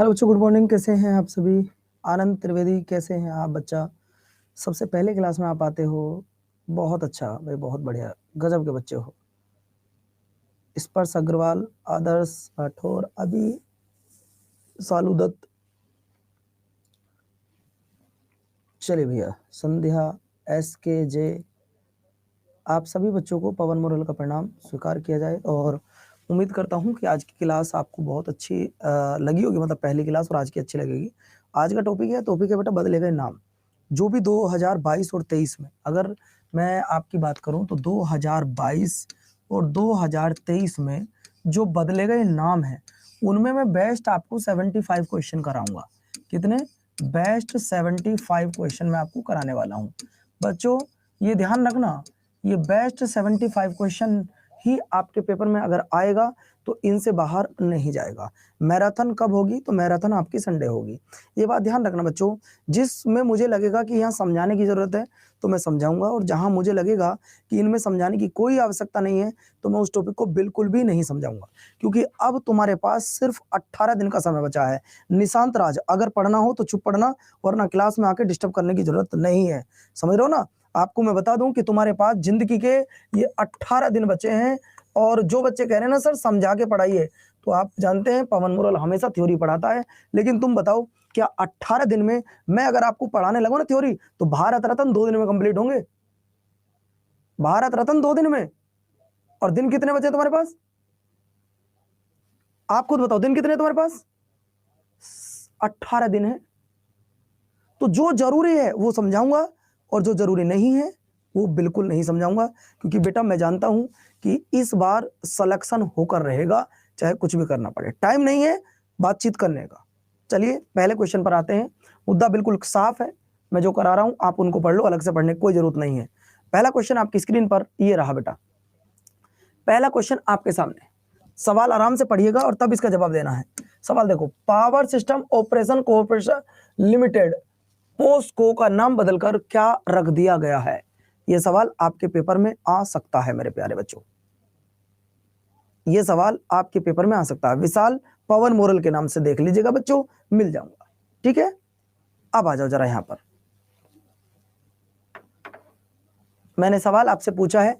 Hello बच्चों, good morning. कैसे हैं आप सभी? आनंद त्रिवेदी, कैसे हैं आप बच्चा? सबसे पहले क्लास में आप आते हो, बहुत अच्छा भाई, बहुत बढ़िया, गजब के बच्चे हो। स्पर्श अग्रवाल, आदर्श राठौर, अभी सालू दत्त, चलिए भैया, संध्या, SKJ, आप सभी बच्चों को पवन मुरल का प्रणाम स्वीकार किया जाए। और उम्मीद करता हूं कि आज की क्लास आपको बहुत अच्छी लगी होगी, मतलब पहली क्लास और आज की अच्छी लगेगी। आज का टॉपिक है बेटा बदले गए नाम। जो भी 2022 और 23 में, अगर मैं आपकी बात करूं तो 2022 और 2023 में जो बदले गए नाम हैं उनमें मैं बेस्ट आपको 75 क्वेश्चन कराऊंगा। कितने? बेस्ट 75 क्वेश्चन मैं आपको कराने वाला हूं। बच्चों ये ध्यान रखना, ये बेस्ट 75 क्वेश्चन ही आपके पेपर में अगर आएगा तो इनसे बाहर नहीं जाएगा। मैराथन कब होगी? तो मैराथन आपकी संडे होगी। ये बात ध्यान रखना बच्चों, जिसमें मुझे लगेगा कि यहाँ समझाने की जरूरत है तो मैं समझाऊंगा, और जहां मुझे लगेगा कि इनमें समझाने की कोई आवश्यकता नहीं है तो मैं उस टॉपिक को बिल्कुल भी नहीं समझाऊंगा। क्योंकि अब तुम्हारे पास सिर्फ 18 दिन का समय बचा है। निशांत राज, अगर पढ़ना हो तो चुप पढ़ना, वरना क्लास में आके डिस्टर्ब करने की जरूरत नहीं है। समझ रहे हो ना? आपको मैं बता दूं कि तुम्हारे पास जिंदगी के ये 18 दिन बचे हैं। और जो बच्चे कह रहे हैं ना सर समझा के पढ़ाइए, तो आप जानते हैं पवन मुरल हमेशा थ्योरी पढ़ाता है। लेकिन तुम बताओ, क्या 18 दिन में मैं अगर आपको पढ़ाने लगूं ना थ्योरी, तो भारत रत्न 2 दिन में कंप्लीट होंगे? भारत रत्न 2 दिन में। और दिन कितने बचे तुम्हारे पास? आप खुद बताओ, दिन कितने तुम्हारे पास? 18 दिन है। तो जो जरूरी है वो समझाऊंगा, और जो जरूरी नहीं है वो बिल्कुल नहीं समझाऊंगा। क्योंकि बेटा मैं जानता हूं कि इस बार सिलेक्शन होकर रहेगा, चाहे कुछ भी करना पड़े। टाइम नहीं है बातचीत करने का। चलिए पहले क्वेश्चन पर आते हैं। मुद्दा बिल्कुल साफ है, मैं जो करा रहा हूं आप उनको पढ़ लो, अलग से पढ़ने की कोई जरूरत नहीं है। पहला क्वेश्चन आपकी स्क्रीन पर ये रहा बेटा। पहला क्वेश्चन आपके सामने, सवाल आराम से पढ़िएगा और तब इसका जवाब देना है। सवाल देखो, power system operation corporation limited POSOCO का नाम बदलकर क्या रख दिया गया है? यह सवाल आपके पेपर में आ सकता है मेरे प्यारे बच्चों, यह सवाल आपके पेपर में आ सकता है। विशाल पवन मोरल के नाम से देख लीजिएगा बच्चों, मिल जाऊंगा। ठीक है, अब आ जाओ जरा यहां पर। मैंने सवाल आपसे पूछा है,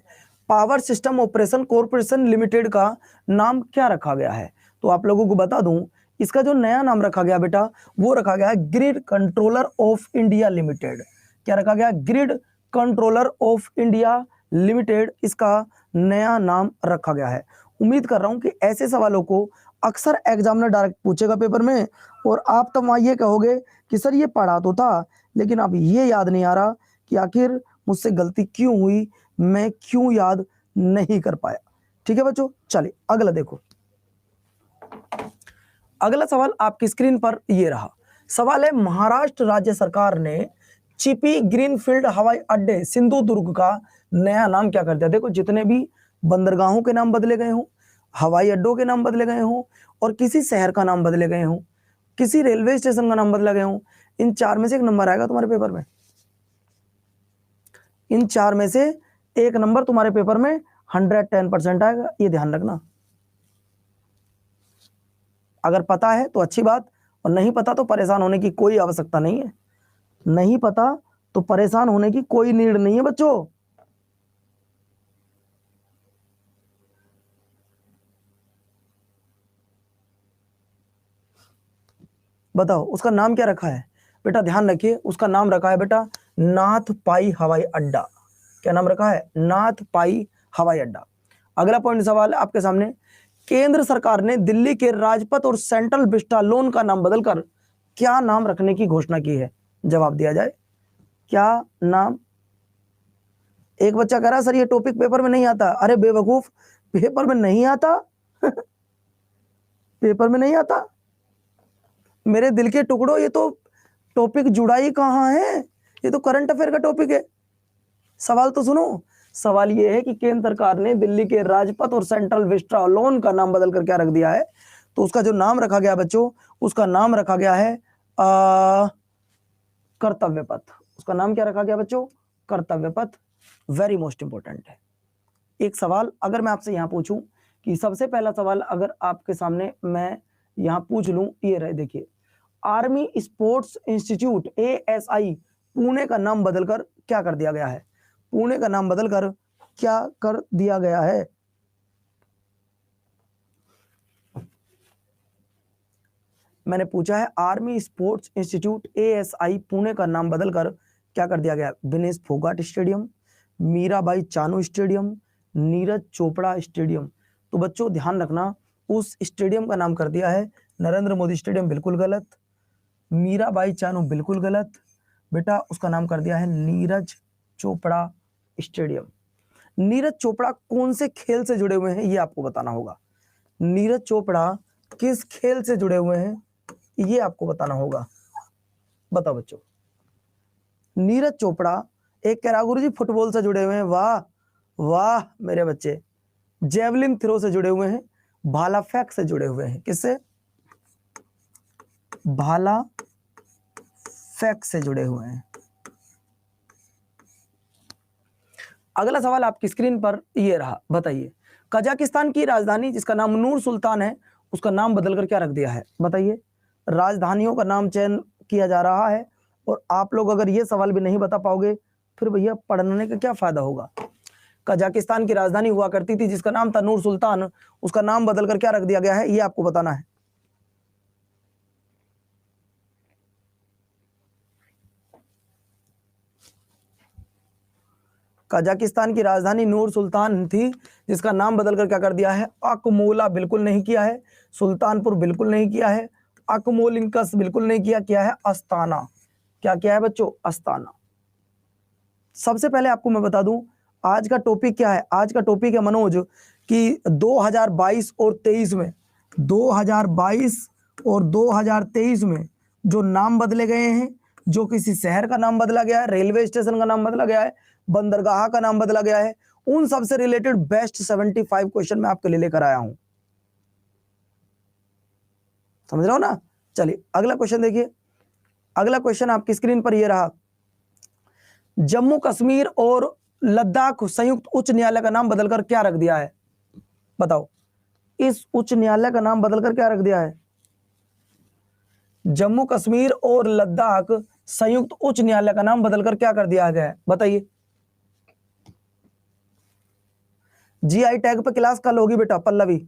power system operation corporation limited का नाम क्या रखा गया है? तो आप लोगों को बता दूं, इसका जो नया नाम रखा गया बेटा, वो रखा गया है grid controller of India limited. क्या रखा गया? Grid controller of India limited, इसका नया नाम रखा गया है। उम्मीद कर रहा हूं कि ऐसे सवालों को अक्सर एग्जामिनर डायरेक्ट पूछेगा पेपर में, और आप तब वहां ये कहोगे कि सर ये पढ़ा तो था, लेकिन अब ये याद नहीं आ रहा कि आखिर मुझसे गलती क्यों हुई, मैं क्यों याद नहीं कर पाया। ठीक है बच्चों, चलिए अगला देखो। अगला सवाल आपकी स्क्रीन पर ये रहा। सवाल है, महाराष्ट्र राज्य सरकार ने चिपी ग्रीनफील्ड हवाई अड्डे सिंधुदुर्ग का नया नाम क्या कर दिया? देखो, जितने भी बंदरगाहों के नाम बदले गए हों, हवाई अड्डों के नाम बदले गए हों, और किसी शहर का नाम बदले गए हों, किसी रेलवे स्टेशन का नाम बदला गया हो, इन चार में से एक नंबर आएगा तुम्हारे पेपर में। इन चार में से एक नंबर तुम्हारे पेपर में 110% आएगा, ये ध्यान रखना। अगर पता है तो अच्छी बात, और नहीं पता तो परेशान होने की कोई आवश्यकता नहीं है। नहीं पता तो परेशान होने की कोई नीड नहीं है बच्चों। बताओ उसका नाम क्या रखा है? बेटा ध्यान रखिए, उसका नाम रखा है बेटा नाथ पाई हवाई अड्डा। क्या नाम रखा है? नाथ पाई हवाई अड्डा। अगला पॉइंट सवाल है आपके सामने, केंद्र सरकार ने दिल्ली के राजपथ और सेंट्रल विस्टा लोन का नाम बदलकर क्या नाम रखने की घोषणा की है? जवाब दिया जाए, क्या नाम? एक बच्चा कह रहा है सर ये टॉपिक पेपर में नहीं आता। अरे बेवकूफ, पेपर में नहीं आता पेपर में नहीं आता मेरे दिल के टुकड़ों, ये तो टॉपिक जुड़ा ही कहां है, ये तो करंट अफेयर का टॉपिक है। सवाल तो सुनो, सवाल ये है कि केंद्र सरकार ने दिल्ली के राजपथ और सेंट्रल विस्टा लोन का नाम बदलकर क्या रख दिया है? तो उसका जो नाम रखा गया बच्चों, उसका नाम रखा गया है कर्तव्य पथ। उसका नाम क्या रखा गया बच्चों? कर्तव्य पथ। वेरी मोस्ट इंपोर्टेंट है। एक सवाल अगर मैं आपसे यहां पूछूं कि सबसे पहला सवाल अगर आपके सामने मैं यहां पूछ लूं, ये रहे देखिए, army sports institute ASI Pune का नाम बदलकर क्या कर दिया गया है? पुणे का नाम बदलकर क्या कर दिया गया है? मैंने पूछा है army sports institute ASI Pune का नाम बदलकर क्या कर दिया गया? Vinesh Phogat stadium, Mirabai Chanu stadium, Neeraj Chopra stadium. तो बच्चों ध्यान रखना, उस स्टेडियम का नाम कर दिया है नरेंद्र मोदी स्टेडियम, बिल्कुल गलत। मीराबाई चानू बिल्कुल गलत बेटा, उसका नाम कर दिया है नीरज चोपड़ा स्टेडियम। नीरज चोपड़ा कौन से खेल से जुड़े हुए हैं ये आपको बताना होगा। नीरज चोपड़ा किस खेल से जुड़े हुए हैं ये आपको बताना होगा। बताओ बच्चों। नीरज चोपड़ा एक कह रहा गुरु जी फुटबॉल से जुड़े हुए हैं, वाह वाह मेरे बच्चे। जेवलिन थ्रो से जुड़े हुए हैं, भाला फेंक से जुड़े हुए हैं। किससे? भाला फेंक से जुड़े हुए हैं। अगला सवाल आपकी स्क्रीन पर ये रहा, बताइए कजाकिस्तान की राजधानी जिसका नाम नूर सुल्तान है उसका नाम बदलकर क्या रख दिया है? बताइए। राजधानियों का नाम चयन किया जा रहा है और आप लोग अगर ये सवाल भी नहीं बता पाओगे फिर भैया पढ़ने का क्या फायदा होगा। कजाकिस्तान की राजधानी हुआ करती थी जिसका नाम था नूर सुल्तान, उसका नाम बदलकर क्या रख दिया गया है ये आपको बताना है। कजाकिस्तान की राजधानी नूर सुल्तान थी जिसका नाम बदलकर क्या कर दिया है? अकमोला बिल्कुल नहीं किया है, सुल्तानपुर बिल्कुल नहीं किया है, अकमोलिंकस बिल्कुल नहीं किया, क्या है? अस्ताना। क्या क्या है बच्चों? अस्ताना। सबसे पहले आपको मैं बता दूं आज का टॉपिक क्या है। आज का टॉपिक है मनोज कि 2022 और 23 में 2022 और 2023 में जो नाम बदले गए हैं, जो किसी शहर का नाम बदला गया है, रेलवे स्टेशन का नाम बदला गया है, बंदरगाह का नाम बदला गया है, उन सब से रिलेटेड बेस्ट 75 क्वेश्चन मैं आपके लिए लेकर आया हूं। समझ रहे हो ना? चलिए अगला क्वेश्चन देखिए। अगला क्वेश्चन आपकी स्क्रीन पर यह रहा, जम्मू कश्मीर और लद्दाख संयुक्त उच्च न्यायालय का नाम बदलकर क्या रख दिया है? बताओ। इस उच्च न्यायालय का नाम बदलकर क्या रख दिया है? जम्मू कश्मीर और लद्दाख संयुक्त उच्च न्यायालय का नाम बदलकर क्या कर दिया गया है? बताइए। GI टैग पे क्लास कल होगी बेटा पल्लवी।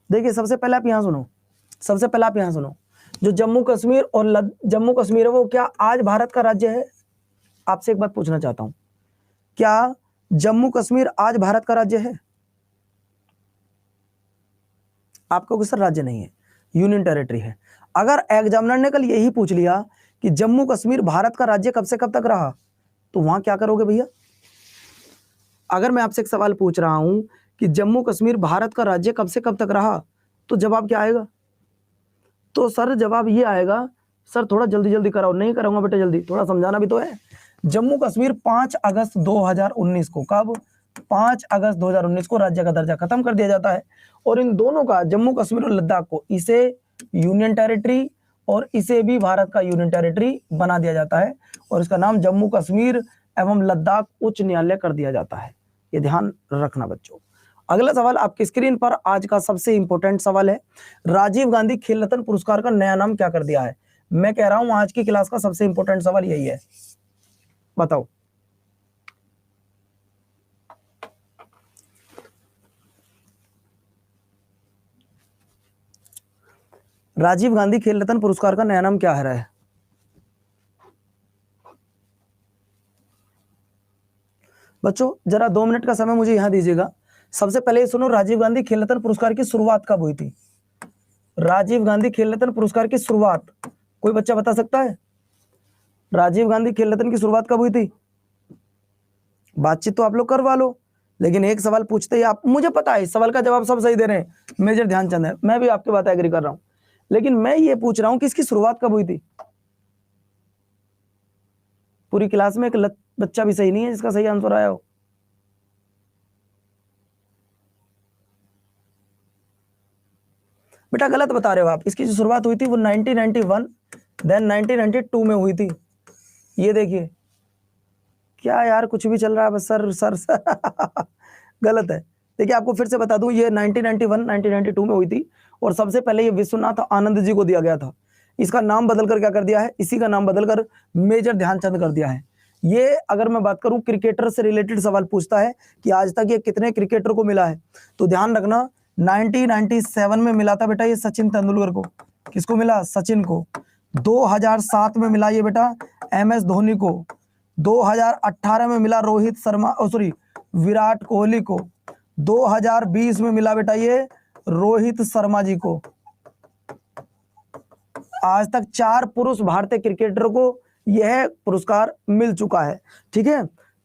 देखिए सबसे पहले आप यहां सुनो, सबसे पहले आप यहां सुनो, जो जम्मू कश्मीर और जम्मू कश्मीर है वो क्या आज भारत का राज्य है? आपसे एक बात पूछना चाहता हूं, क्या जम्मू कश्मीर आज भारत का राज्य है? आपको किस राज्य नहीं है, यूनियन टेरिटरी है। अगर एग्जामिनर ने कल यही पूछ लिया कि जम्मू कश्मीर भारत का राज्य कब से कब तक रहा, तो वहां क्या करोगे भैया? अगर मैं आपसे एक सवाल पूछ रहा हूं कि जम्मू कश्मीर भारत का राज्य कब से कब तक रहा, तो जवाब क्या आएगा? तो सर जवाब ये आएगा, सर थोड़ा जल्दी जल्दी कराओ। नहीं कराऊंगा बेटा जल्दी, थोड़ा समझाना भी तो है। जम्मू कश्मीर 5 अगस्त 2019 को, कब? 5 अगस्त 2019 को राज्य का दर्जा खत्म कर दिया जाता है और इन दोनों का, जम्मू कश्मीर और लद्दाख को, इसे यूनियन टेरिटरी और इसे भी भारत का यूनियन टेरिटरी बना दिया जाता है और इसका नाम जम्मू कश्मीर एवं लद्दाख उच्च न्यायालय कर दिया जाता है। ये ध्यान रखना बच्चों। अगला सवाल आपकी स्क्रीन पर आज का सबसे इंपॉर्टेंट सवाल है, राजीव गांधी खेल रत्न पुरस्कार का नया नाम क्या कर दिया है? मैं कह रहा हूं आज की क्लास का सबसे इंपॉर्टेंट सवाल यही है, बताओ। राजीव गांधी खेल रत्न पुरस्कार का नया नाम क्या है? बच्चों जरा 2 मिनट का समय मुझे यहां दीजिएगा। सबसे पहले सुनो, राजीव गांधी खेल रत्न पुरस्कार की शुरुआत कब हुई थी? राजीव गांधी खेल रत्न पुरस्कार की शुरुआत कोई बच्चा बता सकता है? राजीव गांधी खेल रत्न की शुरुआत कब हुई थी? बातचीत तो आप लोग करवा लो, लेकिन एक सवाल पूछते ही आप, मुझे पता है इस सवाल का जवाब सब सही दे रहे हैं, मेजर ध्यानचंद है, मैं भी आपकी बात एग्री कर रहा हूं, लेकिन मैं ये पूछ रहा हूं कि इसकी शुरुआत कब हुई थी? पूरी क्लास में एक बच्चा भी सही नहीं है जिसका सही आंसर आया हो। बेटा गलत बता रहे हो आप। इसकी जो शुरुआत हुई थी वो 1991 देन 1992 में हुई थी। ये देखिए क्या यार कुछ भी चल रहा है बस सर सर, सर। गलत है। देखिए आपको फिर से बता दूं, ये 1991 1992 में हुई थी और सबसे पहले ये विश्वनाथ आनंद जी को दिया गया था। इसका नाम बदलकर क्या कर दिया है, इसी का नाम बदलकर मेजर ध्यानचंद कर दिया है। ये अगर मैं बात करूं क्रिकेटर से रिलेटेड सवाल पूछता है कि आज तक ये कितने क्रिकेटर को मिला है, तो ध्यान रखना 1997 में मिला था बेटा ये सचिन तेंदुलकर को। किसको मिला, सचिन को। 2007 में मिला ये बेटा MS धोनी को। 2018 में मिला रोहित शर्मा, सॉरी विराट कोहली को। 2020 में मिला बेटा ये रोहित शर्मा जी को। आज तक 4 पुरुष भारतीय क्रिकेटर को यह पुरस्कार मिल चुका है। ठीक है,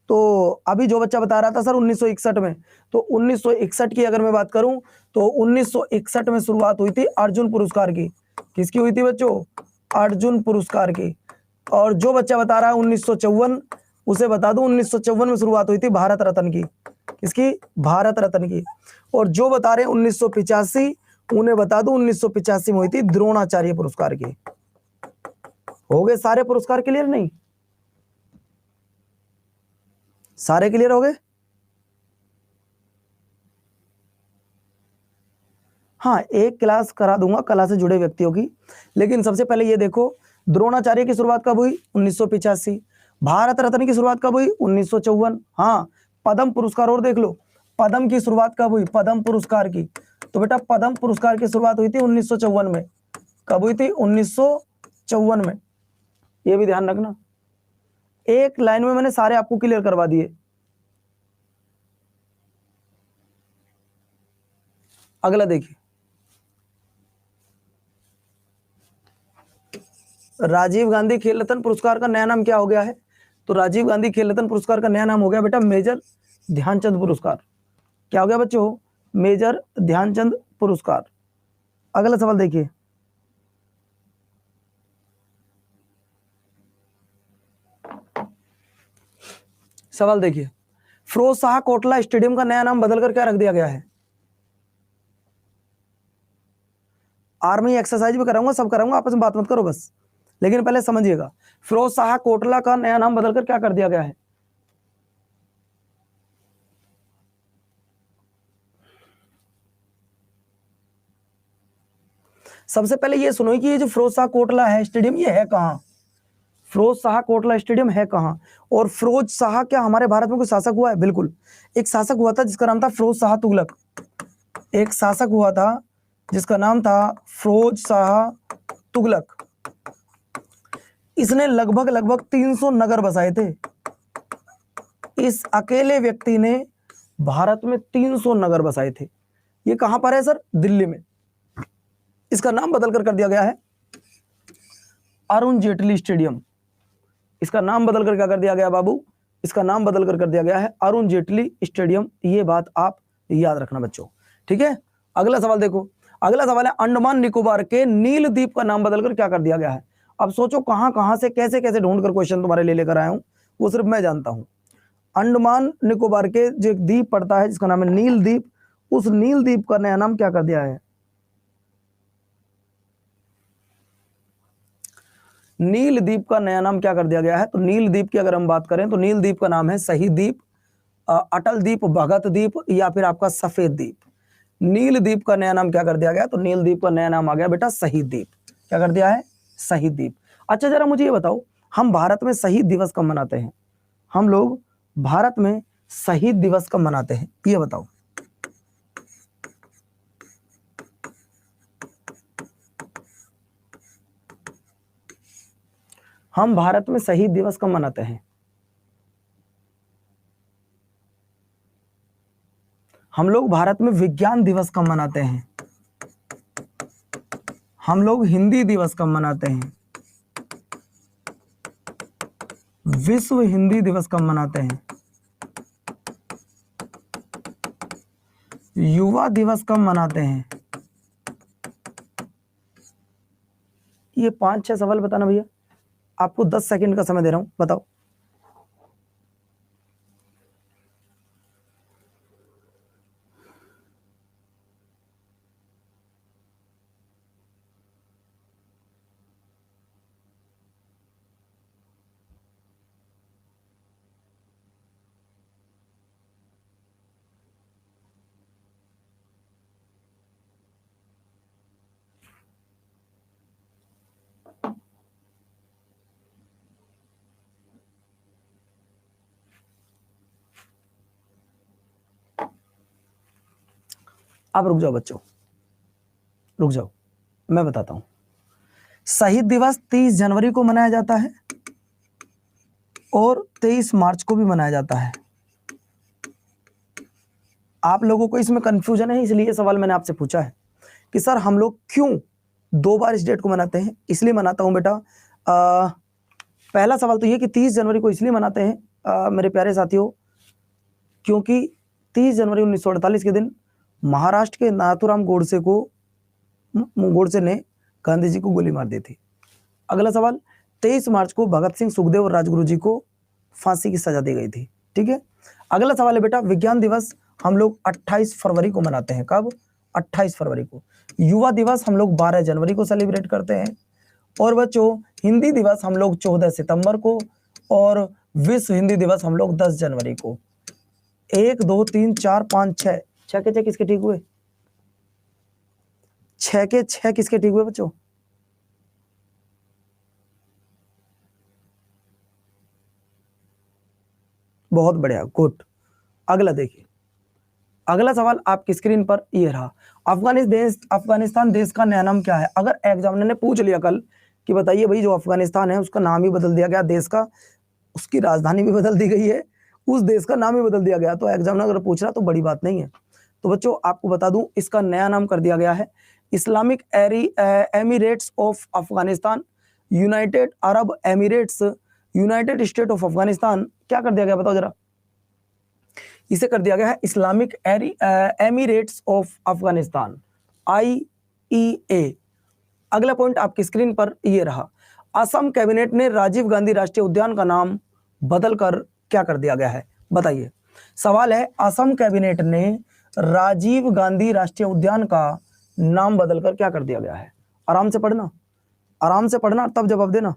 तो अभी जो बच्चा बता रहा था सर 1961 में, तो 1961 की अगर मैं बात करूं तो 1961 में शुरुआत हुई थी अर्जुन पुरस्कार की। किसकी हुई थी बच्चों, अर्जुन पुरस्कार की। और जो बच्चा बता रहा है 1954, उसे बता दूं 1954 में शुरुआत हुई थी भारत रत्न की। किसकी, भारत रत्न की। और जो बता रहे हैं 1985, उन्हें बता दूं 1985 में हुई थी द्रोणाचार्य पुरस्कार की। हो गए सारे पुरस्कार क्लियर, नहीं सारे क्लियर हो गए। हाँ एक क्लास करा दूंगा कला से जुड़े व्यक्तियों की, लेकिन सबसे पहले ये देखो द्रोणाचार्य की शुरुआत कब हुई, 1985। भारत रत्न की शुरुआत कब हुई, 1954। हाँ पद्म पुरस्कार और देख लो, पद्म की शुरुआत कब हुई, पद्म पुरस्कार की, तो बेटा पद्म पुरस्कार की शुरुआत हुई थी 1954 में। कब हुई थी, 1954 में। ये भी ध्यान रखना, एक लाइन में मैंने सारे आपको क्लियर करवा दिए। अगला देखिए, राजीव गांधी खेल रत्न पुरस्कार का नया नाम क्या हो गया है, तो राजीव गांधी खेल रत्न पुरस्कार का नया नाम हो गया बेटा मेजर ध्यानचंद पुरस्कार। क्या हो गया बच्चों, मेजर ध्यानचंद पुरस्कार। अगला सवाल देखिए, सवाल देखिए, फिरोज शाह कोटला स्टेडियम का नया नाम बदलकर क्या रख दिया गया है। आर्मी एक्सरसाइज भी कराऊंगा, सब कराऊंगा, आपस में बात मत करो बस, लेकिन पहले समझिएगा फिरोज शाह कोटला का नया नाम बदलकर क्या कर दिया गया है। सबसे पहले ये सुनो कि ये जो फिरोज शाह कोटला है स्टेडियम, ये है कहां, फिरोज शाह कोटला स्टेडियम है कहां। और फिरोज शाह क्या हमारे भारत में कोई शासक हुआ है, बिल्कुल। एक शासक हुआ था जिसका नाम था फिरोज शाह तुगलक। एक शासक हुआ था जिसका नाम था फिरोज शाह तुगलक। इसने लगभग लगभग 300 नगर बसाए थे। इस अकेले व्यक्ति ने भारत में 300 नगर बसाए थे। ये कहां पर है सर, दिल्ली में। इसका नाम बदलकर कर दिया गया है अरुण जेटली स्टेडियम। इसका नाम बदलकर क्या कर दिया गया बाबू, इसका नाम बदलकर कर दिया गया है अरुण जेटली स्टेडियम। ये बात आप याद रखना बच्चों, ठीक है। अगला सवाल देखो, अगला सवाल है अंडमान निकोबार के नील द्वीप का नाम बदलकर क्या कर दिया गया है। अब सोचो कहां कहां से कैसे कैसे ढूंढ कर क्वेश्चन तुम्हारे लिए लेकर आया हूं, वो सिर्फ मैं जानता हूं। अंडमान निकोबार के जो एक द्वीप पड़ता है जिसका नाम है नील द्वीप, उस नील द्वीप का नया नाम क्या कर दिया है। नील द्वीप का नया नाम क्या कर दिया गया है, तो नील द्वीप की अगर हम बात करें तो नील द्वीप का नाम है शहीद द्वीप, अटल द्वीप, भगत द्वीप, या फिर आपका सफेद द्वीप। नील द्वीप का नया नाम क्या कर दिया गया, तो नील द्वीप का नया नाम आ गया बेटा शहीद द्वीप। क्या कर दिया है, शहीद द्वीप। अच्छा जरा मुझे ये बताओ, हम भारत में शहीद दिवस कब मनाते हैं, हम लोग भारत में शहीद दिवस कब मनाते हैं, ये बताओ। हम भारत में शहीद दिवस कब मनाते हैं, हम लोग भारत में विज्ञान दिवस कब मनाते हैं, हम लोग हिंदी दिवस कब मनाते हैं, विश्व हिंदी दिवस कब मनाते हैं, युवा दिवस कब मनाते हैं। ये 5-6 सवाल बताना भैया, आपको 10 सेकंड का समय दे रहा हूं, बताओ। आप रुक जाओ बच्चों, रुक जाओ, मैं बताता हूं। शहीद दिवस 30 जनवरी को मनाया जाता है और 23 मार्च को भी मनाया जाता है। आप लोगों को इसमें कंफ्यूजन है, इसलिए सवाल मैंने आपसे पूछा है कि सर हम लोग क्यों 2 बार इस डेट को मनाते हैं। इसलिए मनाता हूं बेटा, पहला सवाल तो ये कि 30 जनवरी को इसलिए मनाते हैं मेरे प्यारे साथियों, क्योंकि 30 जनवरी 1948 के दिन महाराष्ट्र के नाथूराम गोडसे ने गांधी जी को गोली मार दी थी। अगला सवाल, 23 मार्च को भगत सिंह, सुखदेव और राजगुरु जी को फांसी की सजा दी गई थी। ठीक है, अगला सवाल है बेटा, विज्ञान दिवस हम लोग 28 फरवरी को मनाते हैं। कब? 28 फरवरी को। युवा दिवस हम लोग 12 जनवरी को सेलिब्रेट करते हैं। और बच्चों, हिंदी दिवस हम लोग 14 सितंबर को, और विश्व हिंदी दिवस हम लोग 10 जनवरी को। 1 2 3 4 5 6 6 के 6 किसके ठीक हुए? 6 के 6 किसके ठीक हुए बच्चों? बहुत बढ़िया, गुड। अगला देखिए, अगला सवाल आपकी स्क्रीन पर ये रहा, अफगानिस्तान देश का नया नाम क्या है? अगर एग्जामिनर ने पूछ लिया कल कि बताइए भाई, जो अफगानिस्तान है उसका नाम ही बदल दिया गया देश का, उसकी राजधानी भी बदल दी गई है, उस देश का नाम ही बदल दिया गया, तो एग्जामिनर अगर पूछ रहा तो बड़ी बात नहीं है। तो बच्चों आपको बता दूं, इसका नया नाम कर दिया गया है Islamic Emirates of Afghanistan, United Arab Emirates, United state of Afghanistan. क्या कर दिया गया बताओ जरा? इसे कर दिया गया है Islamic Emirates of Afghanistan, IEA। अगला पॉइंट आपकी स्क्रीन पर ये रहा, असम कैबिनेट ने राजीव गांधी राष्ट्रीय उद्यान का नाम बदलकर क्या कर दिया गया है? बताइए। सवाल है, असम कैबिनेट ने राजीव गांधी राष्ट्रीय उद्यान का नाम बदलकर क्या कर दिया गया है? आराम से पढ़ना, आराम से पढ़ना, तब जवाब देना।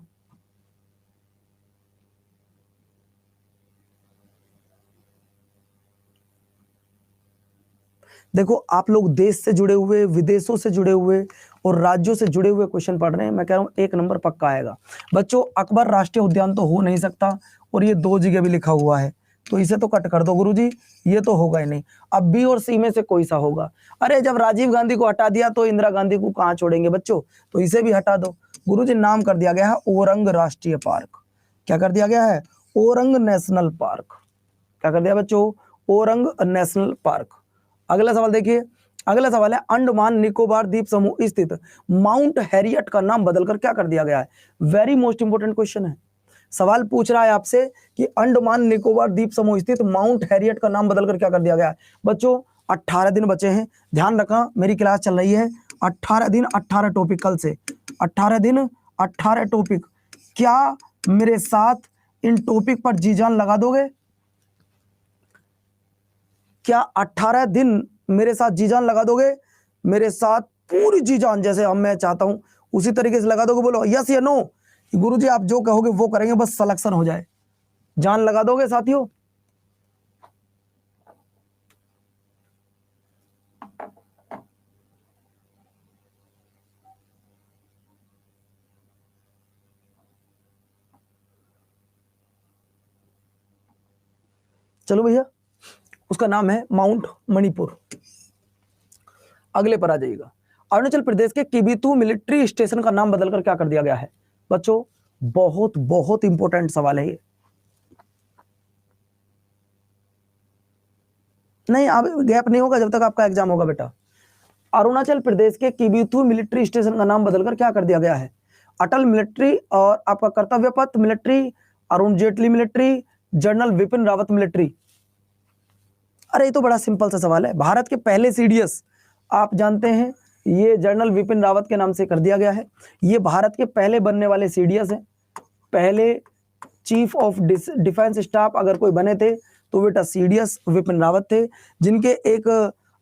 देखो, आप लोग देश से जुड़े हुए, विदेशों से जुड़े हुए और राज्यों से जुड़े हुए क्वेश्चन पढ़ रहे हैं। मैं कह रहा हूं 1 नंबर पक्का आएगा। बच्चों, अकबर राष्ट्रीय उद्यान तो हो नहीं सकता, और ये 2 जगह भी लिखा हुआ है, तो इसे तो कट कर दो गुरुजी, ये तो होगा ही नहीं। अब बी और सी में से कोई सा होगा? अरे जब राजीव गांधी को हटा दिया तो इंदिरा गांधी को कहां छोड़ेंगे बच्चों, तो इसे भी हटा दो। गुरुजी, नाम कर दिया गया है ओरंग राष्ट्रीय पार्क। क्या कर दिया गया है? Orang national park. क्या कर दिया बच्चों? Orang national park. अगला सवाल देखिए, अगला सवाल है, अंडमान निकोबार द्वीप समूह स्थित माउंट हैरियट का नाम बदलकर क्या कर दिया गया है? वेरी मोस्ट इंपोर्टेंट क्वेश्चन है। सवाल पूछ रहा है आपसे कि अंडमान निकोबार द्वीप समूह स्थित माउंट हैरियट का नाम बदलकर क्या कर दिया गया है? बच्चों 18 दिन बचे हैं, ध्यान रखना, मेरी क्लास चल रही है। 18 दिन 18 टॉपिक, कल से 18 दिन 18 टॉपिक। क्या मेरे साथ इन टॉपिक पर जी जान लगा दोगे? क्या 18 दिन मेरे साथ जी जान लगा दोगे? मेरे साथ पूरी जी जान, जैसे हम मैं चाहता हूं उसी तरीके से लगा दोगे? बोलो यस या नो। गुरुजी आप जो कहोगे वो करेंगे, बस सिलेक्शन हो जाए। जान लगा दोगे साथियों? चलो भैया, उसका नाम है माउंट मणिपुर। अगले पर आ जाइएगा, अरुणाचल प्रदेश के किबिथु मिलिट्री स्टेशन का नाम बदलकर क्या कर दिया गया है? बच्चों बहुत बहुत इंपॉर्टेंट सवाल है ये। नहीं, अब गैप नहीं होगा जब तक आपका एग्जाम होगा बेटा। अरुणाचल प्रदेश के किबिथु मिलिट्री स्टेशन का नाम बदलकर क्या कर दिया गया है? अटल मिलिट्री, और आपका कर्तव्य पथ military, Arun Jaitley military, general Vipin Rawat military. अरे ये तो बड़ा सिंपल सा सवाल है। भारत के पहले सीडीएस आप जानते हैं, ये जनरल विपिन रावत के नाम से कर दिया गया है। ये भारत के पहले बनने वाले सीडीएस हैं। पहले चीफ ऑफ डिफेंस स्टाफ अगर कोई बने थे तो बेटा सीडीएस विपिन रावत थे, जिनके एक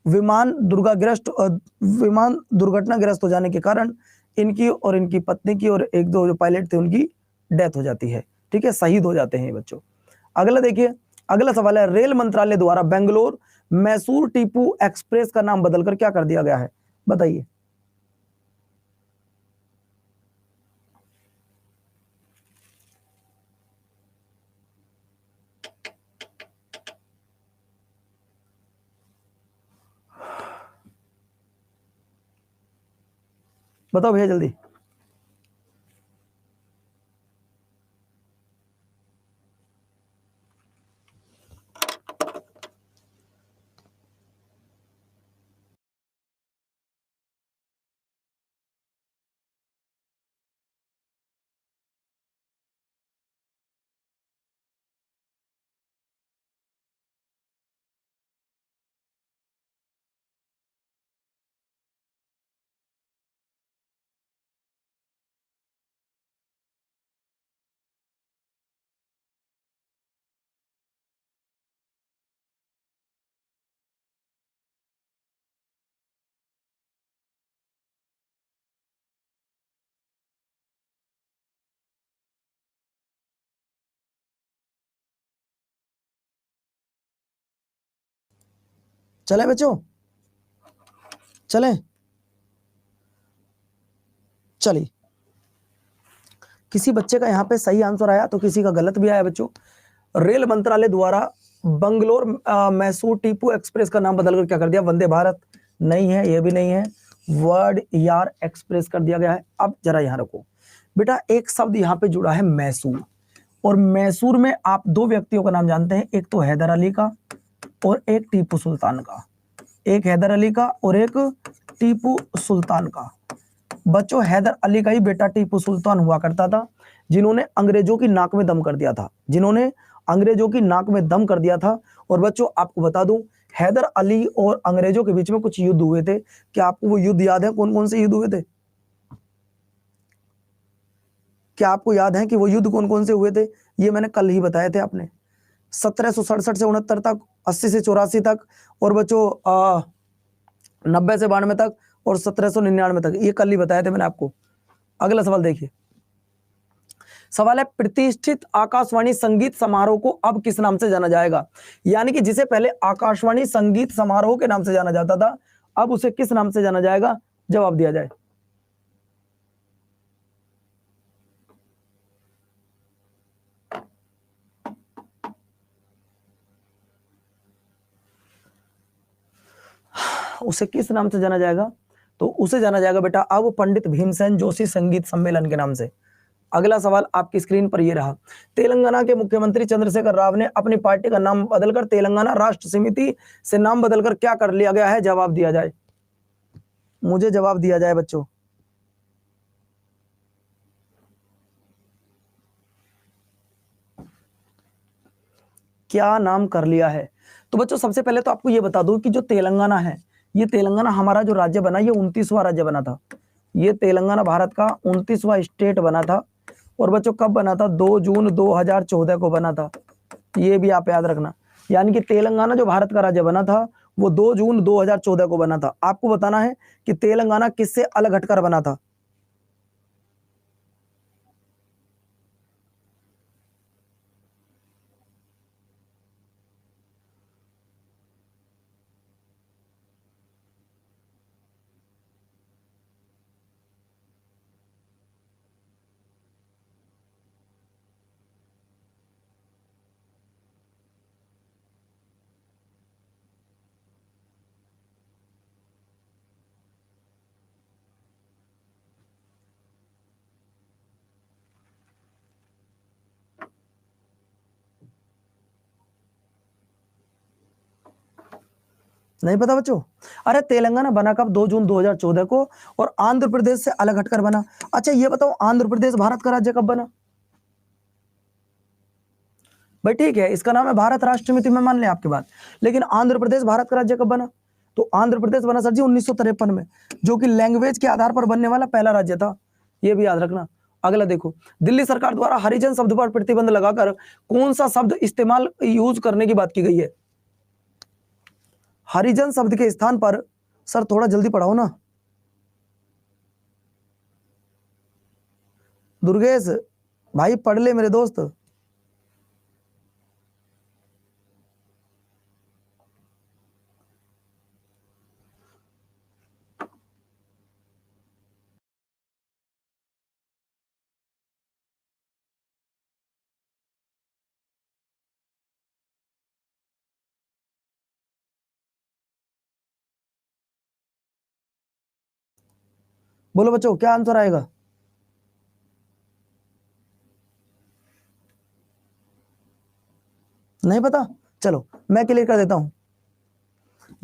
विमान दुर्घटनाग्रस्त हो जाने के कारण इनकी और इनकी पत्नी की और 1-2 जो पायलट थे उनकी डेथ हो जाती है। ठीक है, शहीद हो जाते हैं बच्चों। अगला देखिए, अगला सवाल है, रेल मंत्रालय द्वारा बेंगलोर मैसूर टीपू एक्सप्रेस का नाम बदलकर क्या कर दिया गया है? बताइए। बताओ भैया जल्दी। चले बच्चों, चलें? चलिए, किसी बच्चे का यहाँ पे सही आंसर आया तो किसी का गलत भी आया बच्चों। रेल मंत्रालय द्वारा बंगलोर मैसूर टीपू एक्सप्रेस का नाम बदलकर क्या कर दिया? वंदे भारत। नहीं है, ये भी नहीं है। वर्ड यार एक्सप्रेस कर दिया गया है। अब जरा यहाँ रखो बेटा, एक शब्द यहाँ पे जुड़ा है मैसूर, और मैसूर में आप दो व्यक्तियों का नाम जानते हैं, एक तो हैदर अली का और एक टीपू सुल्तान का। एक हैदर अली का और एक टीपू सुल्तान का। बच्चों हैदर अली का ही बेटा टीपू सुल्तान हुआ करता था, जिन्होंने अंग्रेजों की नाक में दम कर दिया था, जिन्होंने अंग्रेजों की नाक में दम कर दिया था। और बच्चों आपको बता दूं, हैदर अली और अंग्रेजों के बीच में कुछ युद्ध हुए थे। क्या आपको वो युद्ध याद है? कौन कौन से युद्ध हुए थे? क्या आपको याद है कि वो युद्ध कौन कौन से हुए थे? ये मैंने कल ही बताए थे आपने। 1767 से 69 तक, 80 से 84 तक, और बच्चों 90 से 92 तक, और 1799 तक। ये कल ही बताए थे मैंने आपको। अगला सवाल देखिए। सवाल है, प्रतिष्ठित आकाशवाणी संगीत समारोह को अब किस नाम से जाना जाएगा? यानी कि जिसे पहले आकाशवाणी संगीत समारोह के नाम से जाना जाता था, अब उसे किस नाम से जाना जाएगा? जवाब दिया जाए। उसे किस नाम से जाना जाएगा? तो उसे जाना जाएगा बेटा अब पंडित भीमसेन जोशी संगीत सम्मेलन के नाम से। अगला सवाल आपकी स्क्रीन पर यह रहा। तेलंगाना के मुख्यमंत्री चंद्रशेखर राव ने अपनी पार्टी का नाम बदलकर तेलंगाना राष्ट्र समिति से नाम बदलकर क्या कर लिया गया है? जवाब दिया जाए, मुझे जवाब दिया जाए बच्चों। क्या नाम कर लिया है? तो बच्चों सबसे पहले तो आपको यह बता दूं कि जो तेलंगाना है, ये तेलंगाना हमारा जो राज्य बना, ये 29वां राज्य बना था। ये तेलंगाना भारत का 29वां स्टेट बना था। और बच्चों कब बना था? 2 जून 2014 को बना था। ये भी आप याद रखना। यानी कि तेलंगाना जो भारत का राज्य बना था, वो 2 जून 2014 को बना था। आपको बताना है कि तेलंगाना किससे अलग हटकर बना था। नहीं पता बच्चों? अरे तेलंगाना बना कब? 2 जून 2014 को, और आंध्र प्रदेश से अलग हटकर बना। अच्छा ये बताओ, आंध्र प्रदेश भारत का राज्य कब बना? भाई ठीक है, इसका नाम है भारत राष्ट्र समिति में, मान लिया आपकी बात। लेकिन आंध्र प्रदेश भारत का राज्य कब बना? तो आंध्र प्रदेश बना सर जी 1953 में, जो कि लैंग्वेज के आधार पर बनने वाला पहला राज्य था। ये भी याद रखना। अगला देखो, दिल्ली सरकार द्वारा हरिजन शब्द पर प्रतिबंध लगाकर कौन सा शब्द इस्तेमाल यूज करने की बात की गई है? हरिजन शब्द के स्थान पर, सर थोड़ा जल्दी पढ़ाओ ना। दुर्गेश भाई पढ़ ले मेरे दोस्त। बोलो बच्चों क्या आंसर आएगा? नहीं पता? चलो मैं क्लियर कर देता हूं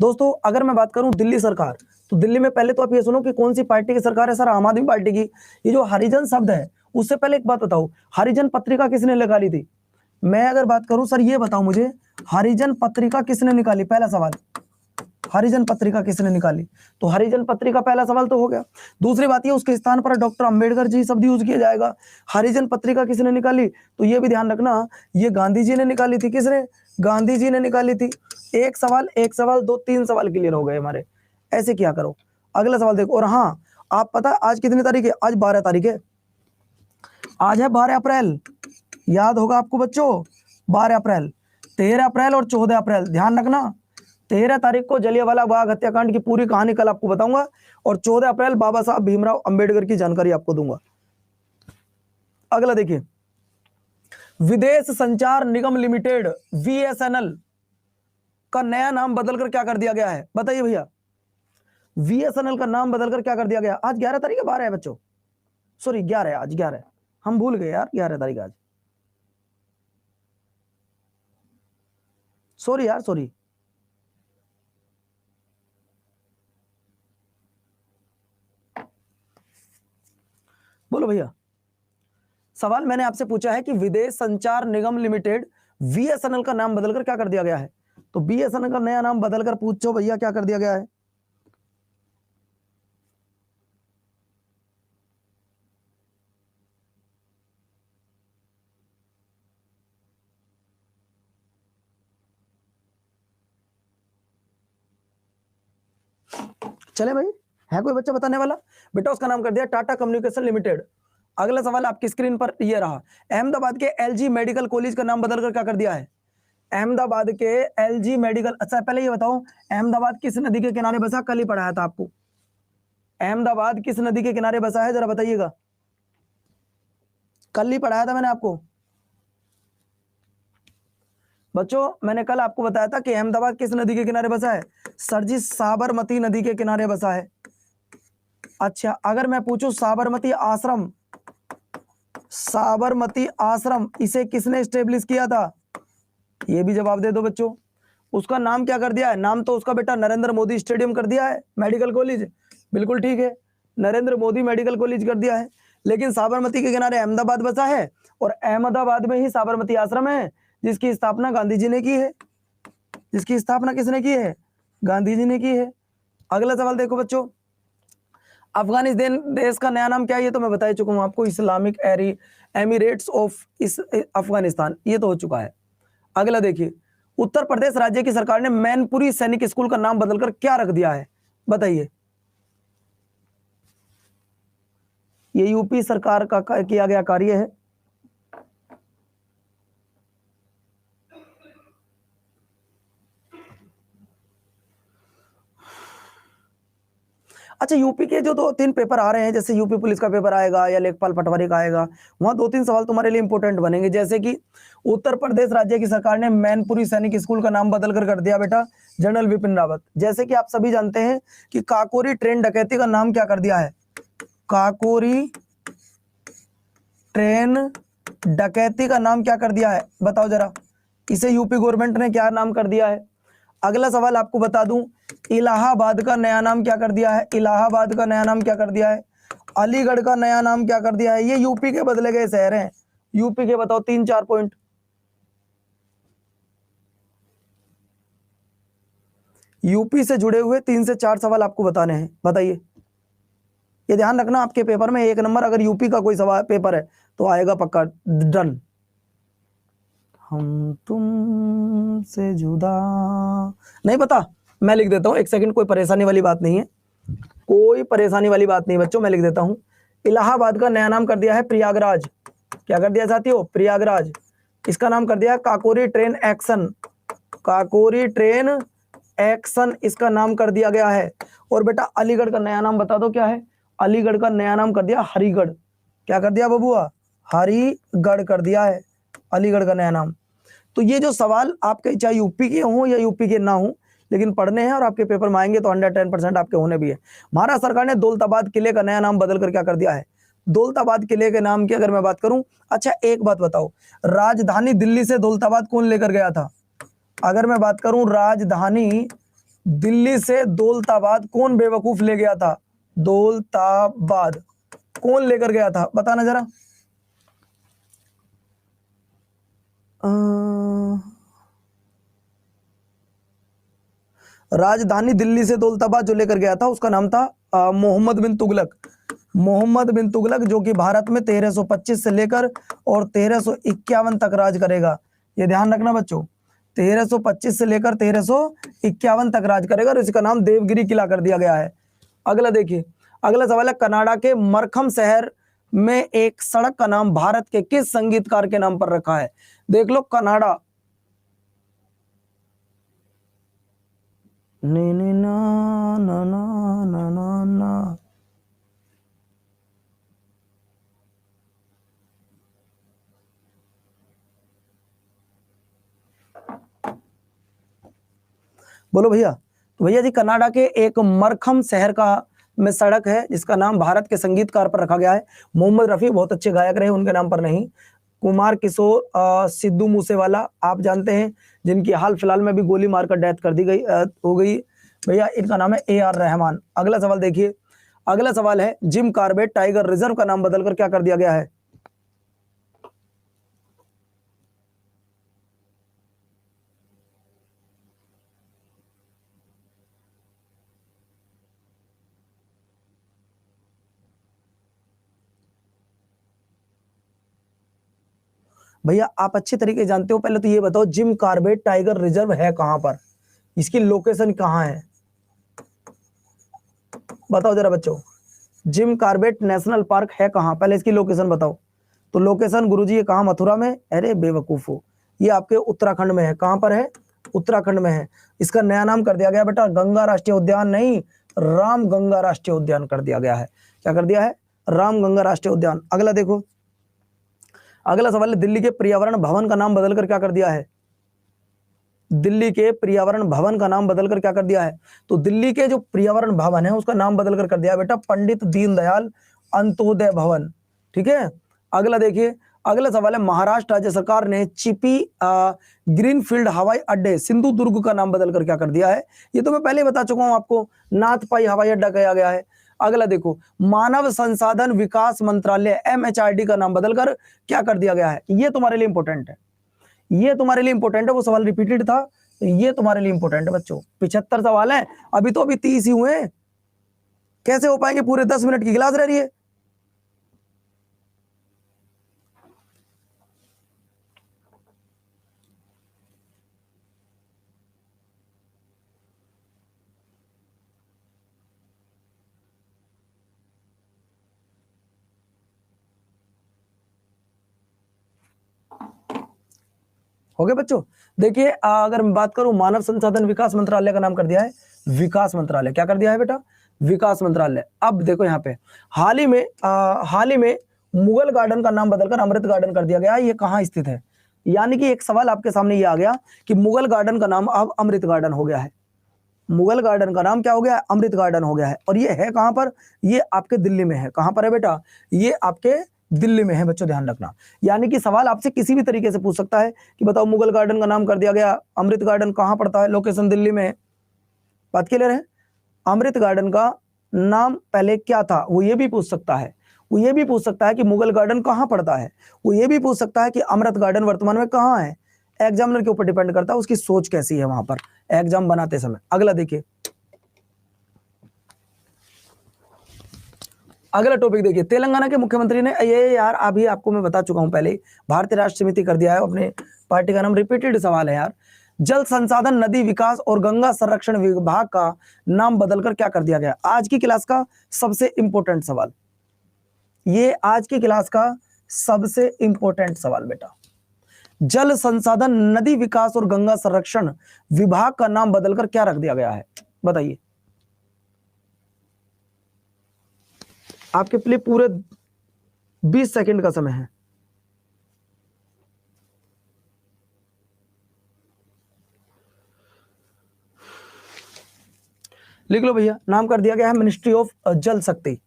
दोस्तों। अगर मैं बात करूं दिल्ली सरकार, तो दिल्ली में पहले तो आप ये सुनो कि कौन सी पार्टी की सरकार है सर? आम आदमी पार्टी की। ये जो हरिजन शब्द है, उससे पहले एक बात बताओ, हरिजन पत्रिका किसने निकाली थी? मैं अगर बात करूं सर, ये बताओ मुझे, हरिजन पत्रिका किसने निकाली? पहला सवाल, हरिजन पत्रिका किसने निकाली? तो हरिजन पत्रिका पहला सवाल तो हो गया। दूसरी बात ये, उसके स्थान पर डॉक्टर अंबेडकर जी शब्द यूज किया जाएगा। हरिजन पत्रिका किसने निकाली? तो ये भी ध्यान रखना, ये गांधी जी ने निकाली थी। किसने? गांधी जी ने निकाली थी। एक सवाल दो, 3 सवाल क्लियर हो गए हमारे। ऐसे क्या करो, अगला सवाल देखो। और हाँ, आप पता आज कितनी तारीख है? आज 12 तारीख है। आज है 12 अप्रैल, याद होगा आपको बच्चों, 12 अप्रैल, 13 अप्रैल और 14 अप्रैल, ध्यान रखना। 13 तारीख को जलियांवाला बाग हत्याकांड की पूरी कहानी कल आपको बताऊंगा, और 14 अप्रैल बाबा साहब भीमराव अंबेडकर की जानकारी आपको दूंगा। अगला देखिए, विदेश संचार निगम लिमिटेड VSNL का नया नाम बदलकर क्या कर दिया गया है? बताइए भैया, VSNL का नाम बदलकर क्या कर दिया गया? आज 11 तारीख है, 12 है बच्चों, सॉरी 11 है, आज 11 है, हम भूल गए यार, 11 तारीख आज, सॉरी यार, सॉरी। बोलो भैया, सवाल मैंने आपसे पूछा है कि विदेश संचार निगम लिमिटेड VSNL का नाम बदलकर क्या कर दिया गया है? तो BSNL का नया नाम बदलकर पूछो भैया क्या कर दिया गया है? चले भाई, है कोई बच्चा बताने वाला? बेटा उसका नाम कर दिया टाटा कम्युनिकेशन लिमिटेड। अगला सवाल आपकी स्क्रीन पर ये रहा, अहमदाबाद के LG मेडिकल कॉलेज का नाम बदलकर क्या कर दिया है? अहमदाबाद के LG मेडिकल, अच्छा पहले ये बताओ, अहमदाबाद किस नदी के किनारे बसा? कल ही पढ़ाया था आपको, अहमदाबाद किस नदी के किनारे बसा है, जरा बताइएगा, कल ही पढ़ाया था मैंने आपको बच्चों। मैंने कल आपको बताया था कि अहमदाबाद किस नदी के किनारे बसा है? सर जी साबरमती नदी के किनारे बसा है। अच्छा, अगर मैं पूछूं साबरमती आश्रम, साबरमती आश्रम इसे किसने स्टेब्लिश किया था? ये भी जवाब दे दो बच्चों। उसका नाम क्या कर दिया है? नाम तो उसका बेटा नरेंद्र मोदी स्टेडियम कर दिया है, मेडिकल कॉलेज, बिल्कुल ठीक है, नरेंद्र मोदी मेडिकल कॉलेज कर दिया है। लेकिन साबरमती के किनारे अहमदाबाद बसा है, और अहमदाबाद में ही साबरमती आश्रम है, जिसकी स्थापना गांधी जी ने की है। जिसकी स्थापना किसने की है? गांधी जी ने की है। अगला सवाल देखो बच्चों, अफगानिस्तान देश का नया नाम क्या है? ये तो मैं बता ही चुका हूं आपको, इस्लामिक एमिरेट्स ऑफ इस अफगानिस्तान, ये तो हो चुका है। अगला देखिए, उत्तर प्रदेश राज्य की सरकार ने मैनपुरी सैनिक स्कूल का नाम बदलकर क्या रख दिया है? बताइए। ये यूपी सरकार का किया गया कार्य है। अच्छा, यूपी के जो 2-3 पेपर आ रहे हैं, जैसे यूपी पुलिस का पेपर आएगा या लेखपाल पटवारी का आएगा, वहां 2-3 सवाल तुम्हारे लिए इंपॉर्टेंट बनेंगे। जैसे कि उत्तर प्रदेश राज्य की सरकार ने मैनपुरी सैनिक स्कूल का नाम बदलकर कर दिया बेटा जनरल विपिन रावत। जैसे कि आप सभी जानते हैं कि काकोरी ट्रेन डकैती का नाम क्या कर दिया है? काकोरी ट्रेन डकैती का नाम क्या कर दिया है? बताओ जरा, इसे यूपी गवर्नमेंट ने क्या नाम कर दिया है? अगला सवाल आपको बता दूं, इलाहाबाद का नया नाम क्या कर दिया है? इलाहाबाद का नया नाम क्या कर दिया है? अलीगढ़ का नया नाम क्या कर दिया है? ये यूपी के बदले गए शहर हैं, यूपी के, बताओ 3-4 पॉइंट। यूपी से जुड़े हुए 3 से 4 सवाल आपको बताने हैं, बताइए। ये ध्यान रखना, आपके पेपर में 1 नंबर अगर यूपी का कोई सवाल पेपर है तो आएगा पक्का, डन। हम तुम से जुदा, नहीं पता? मैं लिख देता हूं, 1 सेकंड, कोई परेशानी वाली बात नहीं है, कोई परेशानी वाली बात नहीं बच्चों, मैं लिख देता हूं। इलाहाबाद का नया नाम कर दिया है प्रयागराज। क्या कर दिया साथियों? प्रयागराज। इसका नाम कर दिया है Kakori train action, Kakori train action इसका नाम कर दिया गया है। और बेटा अलीगढ़ का नया नाम बता दो क्या है? अलीगढ़ का नया नाम कर दिया हरिगढ़। क्या कर दिया बबुआ? हरिगढ़ कर दिया है अलीगढ़ का नया नाम। तो ये जो सवाल आपके चाहे यूपी के हों या यूपी के ना हों, लेकिन पढ़ने हैं और आपके पेपर में आएंगे तो 110% आपके होने भी है। महाराष्ट्र सरकार ने दौलताबाद किले का नया नाम बदलकर क्या कर दिया है? दौलताबाद किले के नाम की अगर मैं बात करूं, अच्छा एक बात बताओ, राजधानी दिल्ली से दौलताबाद कौन लेकर गया था? अगर मैं बात करूं राजधानी दिल्ली से दौलताबाद कौन बेवकूफ ले गया था? दौलताबाद कौन लेकर गया था, बताना जरा। राजधानी दिल्ली से दौलताबाद जो लेकर गया था उसका नाम था मोहम्मद बिन तुगलक। मोहम्मद बिन तुगलक, जो कि भारत में 1325 से लेकर और 1351 तक राज करेगा। ये ध्यान रखना बच्चों, 1325 से लेकर 1351 तक राज करेगा और इसका नाम देवगिरी किला कर दिया गया है। अगला देखिए, अगला सवाल है, कनाडा के मरखम शहर में एक सड़क का नाम भारत के किस संगीतकार के नाम पर रखा है? देख लो, कनाडा, नी नी ना ना ना ना ना ना, बोलो भैया। तो भैया जी, कनाडा के एक मरखम शहर का में सड़क है जिसका नाम भारत के संगीतकार पर रखा गया है। मोहम्मद रफी बहुत अच्छे गायक रहे, उनके नाम पर नहीं। कुमार किशोर, सिद्धू मूसेवाला आप जानते हैं, जिनकी हाल फिलहाल में भी गोली मारकर डेथ कर दी गई हो गई, भैया इनका नाम है AR रहमान। अगला सवाल देखिए, अगला सवाल है, जिम कॉर्बेट टाइगर रिजर्व का नाम बदलकर क्या कर दिया गया है? भैया आप अच्छे तरीके से जानते हो, पहले तो ये बताओ जिम कॉर्बेट टाइगर रिजर्व है कहां पर, इसकी लोकेशन कहां है, बताओ जरा बच्चों। जिम कॉर्बेट नेशनल पार्क है कहां, पहले इसकी लोकेशन बताओ। तो लोकेशन गुरुजी ये कहां, मथुरा में? अरे बेवकूफो, ये आपके उत्तराखंड में है। कहां पर है? उत्तराखंड में है। इसका नया नाम कर दिया गया बेटा, गंगा राष्ट्रीय उद्यान नहीं, राम गंगा राष्ट्रीय उद्यान कर दिया गया है। क्या कर दिया है? राम गंगा राष्ट्रीय उद्यान। अगला देखो, अगला सवाल है, दिल्ली के पर्यावरण भवन का नाम बदलकर क्या कर दिया है? दिल्ली के पर्यावरण भवन का नाम बदलकर क्या कर दिया है? तो दिल्ली के जो पर्यावरण भवन है उसका नाम बदलकर कर दिया है बेटा पंडित दीनदयाल अंत्योदय भवन। ठीक है। अगला देखिए, अगला सवाल है, महाराष्ट्र राज्य सरकार ने चिपी ग्रीनफील्ड हवाई अड्डे सिंधु दुर्ग का नाम बदलकर क्या कर दिया है? ये तो मैं पहले ही बता चुका हूं आपको, नाथपाई हवाई अड्डा कहा गया है। अगला देखो, मानव संसाधन विकास मंत्रालय MHRD का नाम बदलकर क्या कर दिया गया है? ये तुम्हारे लिए इंपॉर्टेंट है, ये तुम्हारे लिए इंपॉर्टेंट है, वो सवाल रिपीटेड था, ये तुम्हारे लिए इंपॉर्टेंट है बच्चों। 75 सवाल है, अभी 30 ही हुए, कैसे हो पाएंगे? पूरे 10 मिनट की क्लास रह रही है। हो गए बच्चों? देखिए, अगर मैं बात करूं, मानव संसाधन विकास मंत्रालय का नाम कर दिया है विकास मंत्रालय। क्या कर दिया है बेटा? विकास मंत्रालय। अब देखो यहाँ पे हाल ही में मुगल गार्डन का नाम बदलकर अमृत गार्डन कर दिया गया है। ये कहाँ स्थित है? यानी कि एक सवाल आपके सामने ये आ गया कि मुगल गार्डन का नाम अब अमृत गार्डन हो गया है। मुगल गार्डन का नाम क्या हो गया है? अमृत गार्डन हो गया है। और ये है कहां पर? ये आपके दिल्ली में है। कहां पर है बेटा? ये आपके दिल्ली में है बच्चों, ध्यान रखना। यानी कि सवाल आपसे किसी भी तरीके से पूछ सकता है कि बताओ मुगल गार्डन का नाम कर दिया गया अमृत गार्डन, कहां पड़ता है? लोकेशन दिल्ली में है। बात क्लियर है? अमृत गार्डन का नाम पहले क्या था, वो ये भी पूछ सकता है। वो ये भी पूछ सकता है कि मुगल गार्डन कहां पड़ता है। वो ये भी पूछ सकता है कि अमृत गार्डन वर्तमान में कहां है। एग्जामिनर के ऊपर डिपेंड करता है उसकी सोच कैसी है वहां पर एग्जाम बनाते समय। अगला देखिए, अगला टॉपिक देखिए, तेलंगाना के मुख्यमंत्री ने, ये यार अभी आपको मैं बता चुका हूं पहले, भारतीय राष्ट्र समिति कर दिया है अपने पार्टी का नाम। रिपीटेड सवाल है यार। जल संसाधन नदी विकास और गंगा संरक्षण विभाग का नाम बदलकर क्या कर दिया गया? आज की क्लास का सबसे इंपॉर्टेंट सवाल, ये आज की क्लास का सबसे इंपॉर्टेंट सवाल बेटा। जल संसाधन नदी विकास और गंगा संरक्षण विभाग का नाम बदलकर क्या रख दिया गया है? बताइए। आपके लिए पूरे 20 सेकंड का समय है। लिख लो भैया, नाम कर दिया गया है मिनिस्ट्री ऑफ जल शक्ति।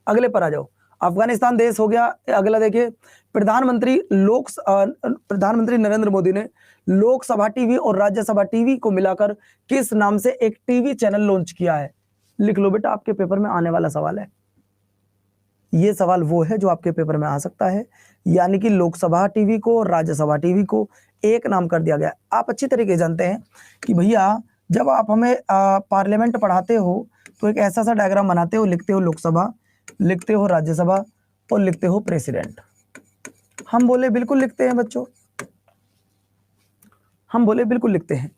अगले पर आ जाओ, अफगानिस्तान देश हो गया। अगला देखिए, प्रधानमंत्री नरेंद्र मोदी ने लोकसभा टीवी और राज्यसभा टीवी को मिलाकर किस नाम से एक टीवी चैनल लॉन्च किया है? लिख लो बेटा, आपके पेपर में आने वाला सवाल है। ये सवाल वो है जो आपके पेपर में आ सकता है, यानी कि लोकसभा टीवी को और राज्यसभा टीवी को एक नाम कर दिया गया। आप अच्छी तरीके से जानते हैं कि भैया जब आप हमें पार्लियामेंट पढ़ाते हो तो एक ऐसा सा डायग्राम बनाते हो, लिखते हो लोकसभा, लिखते हो राज्यसभा और लिखते हो प्रेसिडेंट। हम बोले बिल्कुल लिखते हैं बच्चों, हम बोले बिल्कुल लिखते हैं।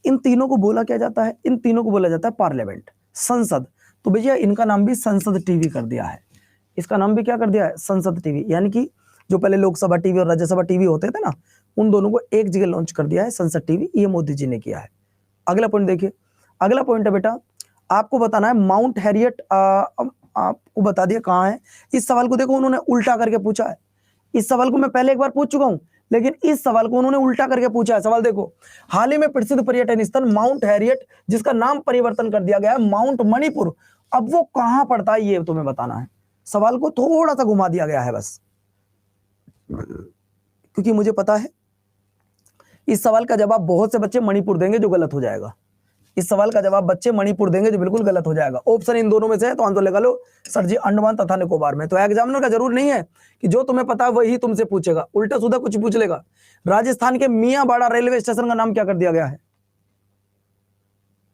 इन तीनों को बोला क्या जाता है? इन तीनों को बोला जाता है पार्लियामेंट, संसद। तो भैया इनका नाम भी संसद टीवी कर दिया है। इसका नाम भी क्या कर दिया है? संसद टीवी। यानी कि जो पहले लोकसभा टीवी और राज्यसभा टीवी होते थे ना, उन दोनों को एक जगह लॉन्च कर दिया है, संसद टीवी। ये मोदी जी ने किया है। अगला पॉइंट देखिए, अगला पॉइंट है बेटा, आपको बताना है माउंट हैरियट, आपको बता दिया कहाँ है। इस सवाल को देखो, उन्होंने उल्टा करके पूछा है। इस सवाल को मैं पहले एक बार पूछ चुका हूं, लेकिन इस सवाल को उन्होंने उल्टा करके पूछा है। सवाल देखो, हाल ही में प्रसिद्ध पर्यटन स्थल माउंट हैरियट, जिसका नाम परिवर्तन कर दिया गया है माउंट मणिपुर, अब वो कहां पड़ता है ये तुम्हें बताना है। सवाल को थोड़ा सा घुमा दिया गया है बस, क्योंकि मुझे पता है इस सवाल का जवाब बहुत से बच्चे मणिपुर देंगे, जो गलत हो जाएगा। इस सवाल का जवाब बच्चे मणिपुर देंगे, जो बिल्कुल गलत हो जाएगा। ऑप्शन इन दोनों में से है तो आंसर लगा लो सर जी, अंडमान तथा निकोबार में। तो एग्जामिनर का जरूर नहीं है कि जो तुम्हें पता है वही तुमसे पूछेगा, उल्टा सीधा कुछ पूछ लेगा। राजस्थान के मियांबाड़ा रेलवे स्टेशन का नाम क्या कर दिया गया है?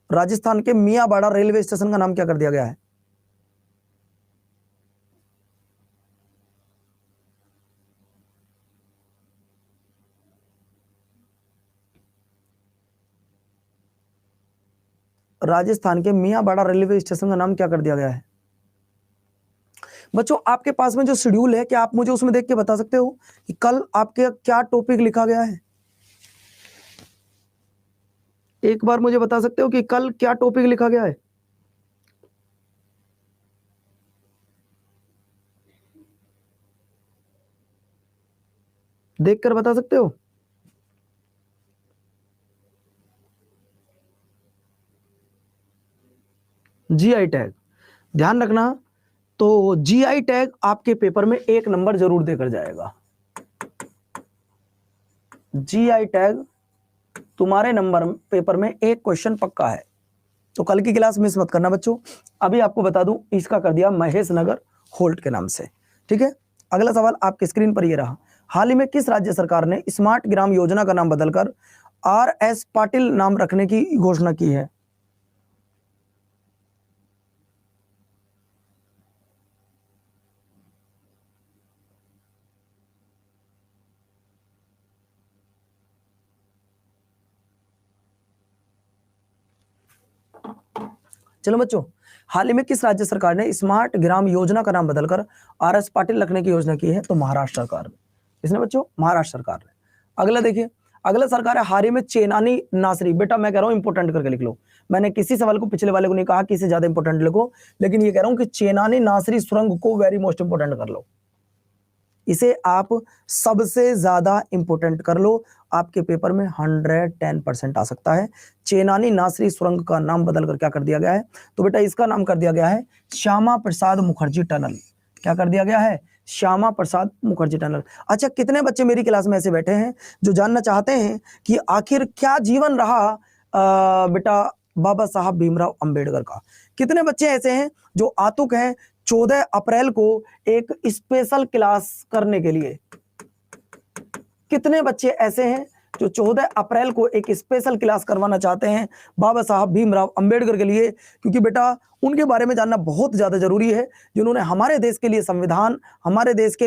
राजस्थान के मियांबाड़ा रेलवे स्टेशन का नाम क्या कर दिया गया है? राजस्थान के मियांबाड़ा रेलवे स्टेशन का नाम क्या कर दिया गया है? बच्चों आपके पास में जो शेड्यूल है, क्या आप मुझे उसमें देख के बता सकते हो कि कल आपके क्या टॉपिक लिखा गया है? एक बार मुझे बता सकते हो कि कल क्या टॉपिक लिखा गया है? देखकर बता सकते हो? जीआई टैग, ध्यान रखना। तो जीआई टैग आपके पेपर में 1 नंबर जरूर देकर जाएगा। जीआई टैग तुम्हारे नंबर पेपर में 1 क्वेश्चन पक्का है। तो कल की क्लास मिस मत करना बच्चों। अभी आपको बता दूं, इसका कर दिया महेश नगर होल्ट के नाम से। ठीक है, अगला सवाल आपके स्क्रीन पर ये रहा। हाल ही में किस राज्य सरकार ने स्मार्ट ग्राम योजना का नाम बदलकर RS पाटिल नाम रखने की घोषणा की है? चलो बच्चों, हाल ही में किस राज्य सरकार ने स्मार्ट ग्राम योजना का नाम बदलकर RS पाटिल रखने की योजना की है? तो महाराष्ट्र सरकार ने। इसने बच्चों महाराष्ट्र सरकार ने। अगला देखिए, अगला सरकार है हाल ही में चेनानी नासरी। बेटा मैं कह रहा हूं इंपोर्टेंट करके लिख लो। मैंने किसी सवाल को पिछले वाले को नहीं कहा कि इसे ज्यादा इंपोर्टेंट लिखो, लेकिन ये कह रहा हूं कि चेनानी नासरी सुरंग को वेरी मोस्ट इंपोर्टेंट कर लो। इसे आप सबसे ज्यादा इंपोर्टेंट कर लो, आपके पेपर में 110% आ सकता है। चेनानी नासरी सुरंग का नाम बदलकर क्या कर दिया गया है? तो बेटा इसका नाम कर दिया गया है श्यामा प्रसाद मुखर्जी टनल। क्या कर दिया गया है? श्यामा प्रसाद मुखर्जी टनल। अच्छा, कितने बच्चे मेरी क्लास में ऐसे बैठे हैं जो जानना चाहते हैं कि आखिर क्या जीवन रहा बेटा बाबा साहब भीमराव अंबेडकर का? कितने बच्चे ऐसे हैं जो आतुक हैं 14 अप्रैल को एक स्पेशल क्लास करने के लिए? कितने बच्चे ऐसे हैं जो 14 अप्रैल को एक स्पेशल क्लास करवाना चाहते हैं बाबा साहब भीमराव अंबेडकर के लिए? क्योंकि बेटा उनके बारे में जानना बहुत ज्यादा जरूरी है, जिन्होंने हमारे देश के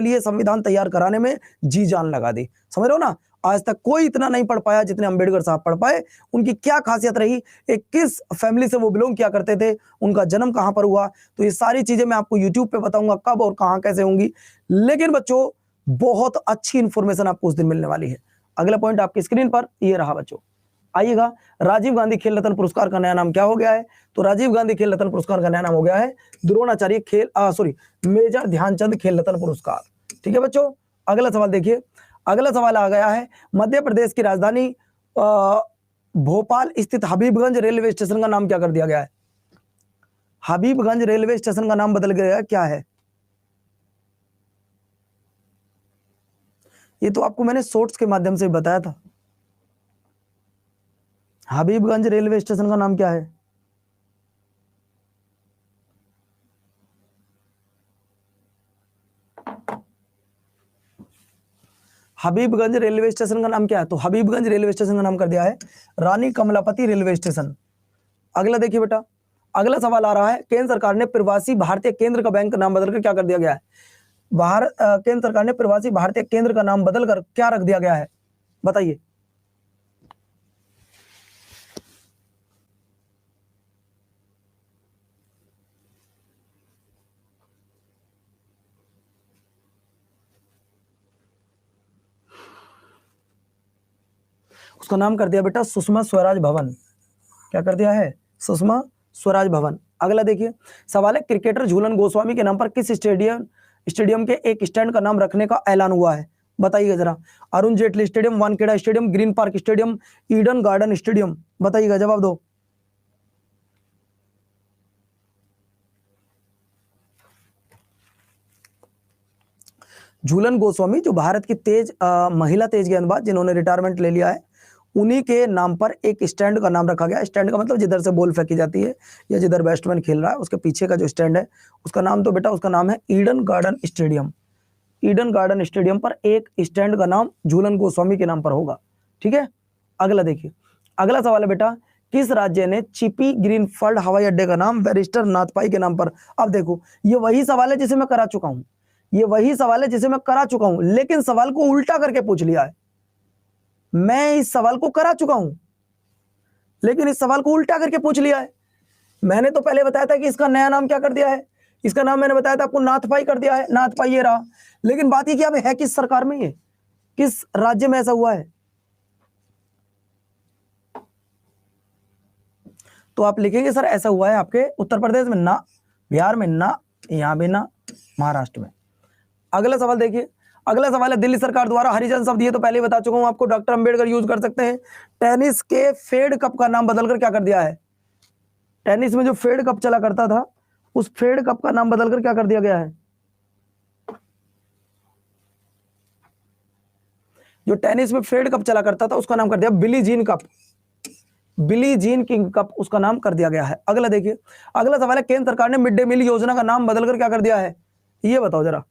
लिए संविधान तैयार कराने में जी जान लगा दी। समझ रहे हो ना? आज तक कोई इतना नहीं पढ़ पाया जितने अंबेडकर साहब पढ़ पाए। उनकी क्या खासियत रही, एक किस फैमिली से वो बिलोंग किया करते थे, उनका जन्म कहां पर हुआ, तो ये सारी चीजें मैं आपको यूट्यूब पे बताऊंगा कब और कहां कैसे होंगी। लेकिन बच्चों बहुत अच्छी इंफॉर्मेशन आपको उस दिन मिलने वाली है। अगला पॉइंट आपकी स्क्रीन पर ये रहा बच्चों, आइएगा। राजीव गांधी खेल रत्न पुरस्कार का नया नाम क्या हो गया है? तो राजीव गांधी खेल रत्न पुरस्कार का नया नाम हो गया है द्रोणाचार्य मेजर ध्यानचंद खेल रत्न पुरस्कार। ठीक है बच्चों, अगला सवाल देखिए। अगला सवाल आ गया है, मध्य प्रदेश की राजधानी भोपाल स्थित हबीबगंज रेलवे स्टेशन का नाम क्या कर दिया गया है? हबीबगंज रेलवे स्टेशन का नाम बदल गया, क्या है? ये तो आपको मैंने शॉर्ट्स के माध्यम से बताया था। हबीबगंज रेलवे स्टेशन का नाम क्या है? हबीबगंज रेलवे स्टेशन का नाम क्या है? तो हबीबगंज रेलवे स्टेशन का नाम कर दिया है रानी कमलापति रेलवे स्टेशन। अगला देखिए बेटा, अगला सवाल आ रहा है, केंद्र सरकार ने प्रवासी भारतीय केंद्र का बैंक का नाम बदलकर क्या कर दिया गया है? केंद्र सरकार ने प्रवासी भारतीय केंद्र का नाम बदलकर क्या रख दिया गया है, बताइए। उसका नाम कर दिया बेटा सुषमा स्वराज भवन। क्या कर दिया है? सुषमा स्वराज भवन। अगला देखिए सवाल है, क्रिकेटर झूलन गोस्वामी के नाम पर किस स्टेडियम के एक स्टैंड का नाम रखने का ऐलान हुआ है, बताइएगा जरा। Arun Jaitley stadium, Wankhede stadium, Green Park stadium, Eden Garden stadium, बताइएगा, जवाब दो। झूलन गोस्वामी जो भारत की महिला तेज गेंदबाज जिन्होंने रिटायरमेंट ले लिया है, उन्हीं के नाम पर एक स्टैंड का नाम रखा गया। स्टैंड का मतलब जिधर से बॉल फेंकी जाती है या जिधर बैट्समैन खेल रहा है उसके पीछे का जो स्टैंड है उसका नाम, तो बेटा उसका नाम है Eden Garden stadium. Eden Garden stadium पर एक स्टैंड का नाम झूलन गोस्वामी के नाम पर होगा। ठीक है, अगला देखिए, अगला सवाल है बेटा, किस राज्य ने चिपी ग्रीनफील्ड हवाई अड्डे का नाम बैरिस्टर नाथपाई के नाम पर? अब देखो ये वही सवाल है जिसे मैं करा चुका हूं, ये वही सवाल है जिसे मैं करा चुका हूं, लेकिन सवाल को उल्टा करके पूछ लिया है। मैं इस सवाल को करा चुका हूं लेकिन इस सवाल को उल्टा करके पूछ लिया है। मैंने तो पहले बताया था कि इसका नया नाम क्या कर दिया है, इसका नाम मैंने बताया था आपको नाथपाई कर दिया है, नाथपाई ये रहा। लेकिन बात ये कि अब है किस सरकार में, ये किस राज्य में ऐसा हुआ है? तो आप लिखेंगे सर ऐसा हुआ है आपके उत्तर प्रदेश में ना, बिहार में ना, यहां भी ना, महाराष्ट्र में। अगला सवाल देखिए, अगला सवाल है, दिल्ली सरकार द्वारा हरिजन शब्द, ये तो पहले ही बता चुका हूं आपको, डॉक्टर अंबेडकर यूज कर सकते हैं। टेनिस के फेड कप का नाम बदलकर क्या कर दिया है? टेनिस में जो फेड कप चला करता था उस फेड कप का नाम बदलकर क्या कर दिया गया है? जो टेनिस में फेड कप चला करता था उसका नाम कर दिया Billie Jean cup, Billie Jean King cup उसका नाम कर दिया गया है। अगला देखिए, अगला सवाल है, केंद्र सरकार ने मिड डे मील योजना का नाम बदलकर क्या कर दिया है, ये बताओ जरा।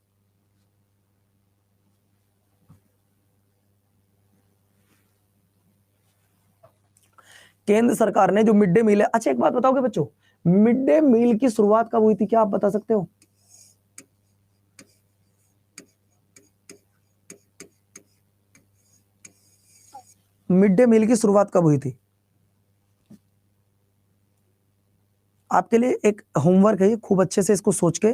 केंद्र सरकार ने जो मिड डे मील है, अच्छा एक बात बताओगे बच्चों, मिड डे मील की शुरुआत कब हुई थी, क्या आप बता सकते हो? मिड डे मील की शुरुआत कब हुई थी? आपके लिए एक होमवर्क है, खूब अच्छे से इसको सोच के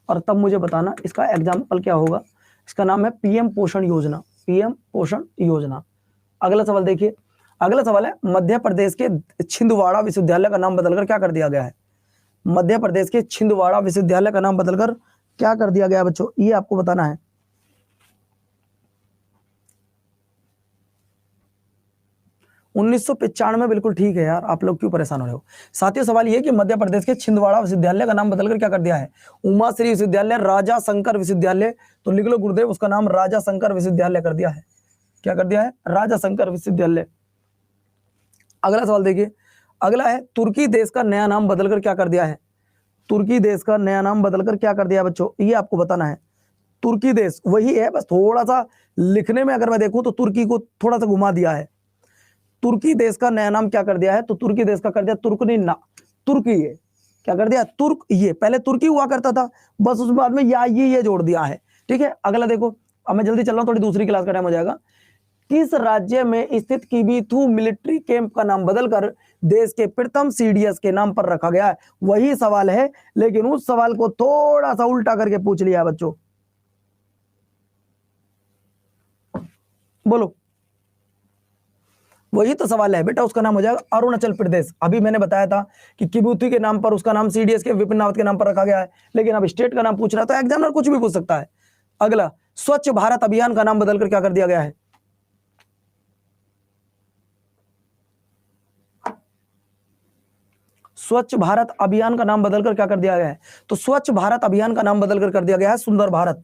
और तब मुझे बताना इसका एग्जाम्पल क्या होगा। इसका नाम है पीएम पोषण योजना, पीएम पोषण योजना। अगला सवाल देखिए, अगला सवाल है, मध्य प्रदेश के छिंदवाड़ा विश्वविद्यालय का नाम बदलकर क्या कर दिया गया है? मध्य प्रदेश के छिंदवाड़ा विश्वविद्यालय का नाम बदलकर क्या कर दिया गया है बच्चों, ये आपको बताना है। 1995 बिल्कुल ठीक है यार, आप लोग क्यों परेशान हो रहे हो। साथियों सवाल ये कि मध्य प्रदेश के छिंदवाड़ा विश्वविद्यालय का नाम बदलकर क्या कर दिया है? उमा श्री विश्वविद्यालय, राजा शंकर विश्वविद्यालय, तो लिख लो गुरुदेव, उसका नाम राजा शंकर विश्वविद्यालय कर दिया है। क्या कर दिया है? राजा शंकर विश्वविद्यालय। अगला सवाल देखिए, अगला है, तुर्की देश का नया नाम बदलकर क्या कर दिया है? तुर्की देश का नया नाम बदलकर क्या कर दिया बच्चों, ये आपको बताना है। तुर्की देश वही है, बस थोड़ा सा लिखने में अगर मैं देखूं तो तुर्की को थोड़ा सा घुमा दिया है। तुर्की देश का नया नाम क्या कर दिया है? तो तुर्की देश का कर दिया तुर्कनिना, तुर्की है। क्या कर दिया? तुर्क, ये पहले तुर्की हुआ करता था, बस उसके बाद में या ये जोड़ दिया है। ठीक है, अगला देखो, अब मैं जल्दी चल रहा हूं, थोड़ी दूसरी क्लास का टाइम हो जाएगा। किस राज्य में स्थित किबीथू मिलिट्री कैंप का नाम बदलकर देश के प्रथम सीडीएस के नाम पर रखा गया है? वही सवाल है लेकिन उस सवाल को थोड़ा सा उल्टा करके पूछ लिया बच्चों, बोलो। वही तो सवाल है बेटा, उसका नाम हो जाएगा अरुणाचल प्रदेश। अभी मैंने बताया था कि किबूती के नाम पर उसका नाम सीडीएस के विपिन रावत के नाम पर रखा गया है, लेकिन अब स्टेट का नाम पूछ रहा था, एग्जामिनर कुछ भी पूछ सकता है। अगला, स्वच्छ भारत अभियान का नाम बदलकर क्या कर दिया गया है? स्वच्छ भारत अभियान का नाम बदलकर क्या कर दिया गया है? तो स्वच्छ भारत अभियान का नाम बदलकर कर दिया गया है सुंदर भारत।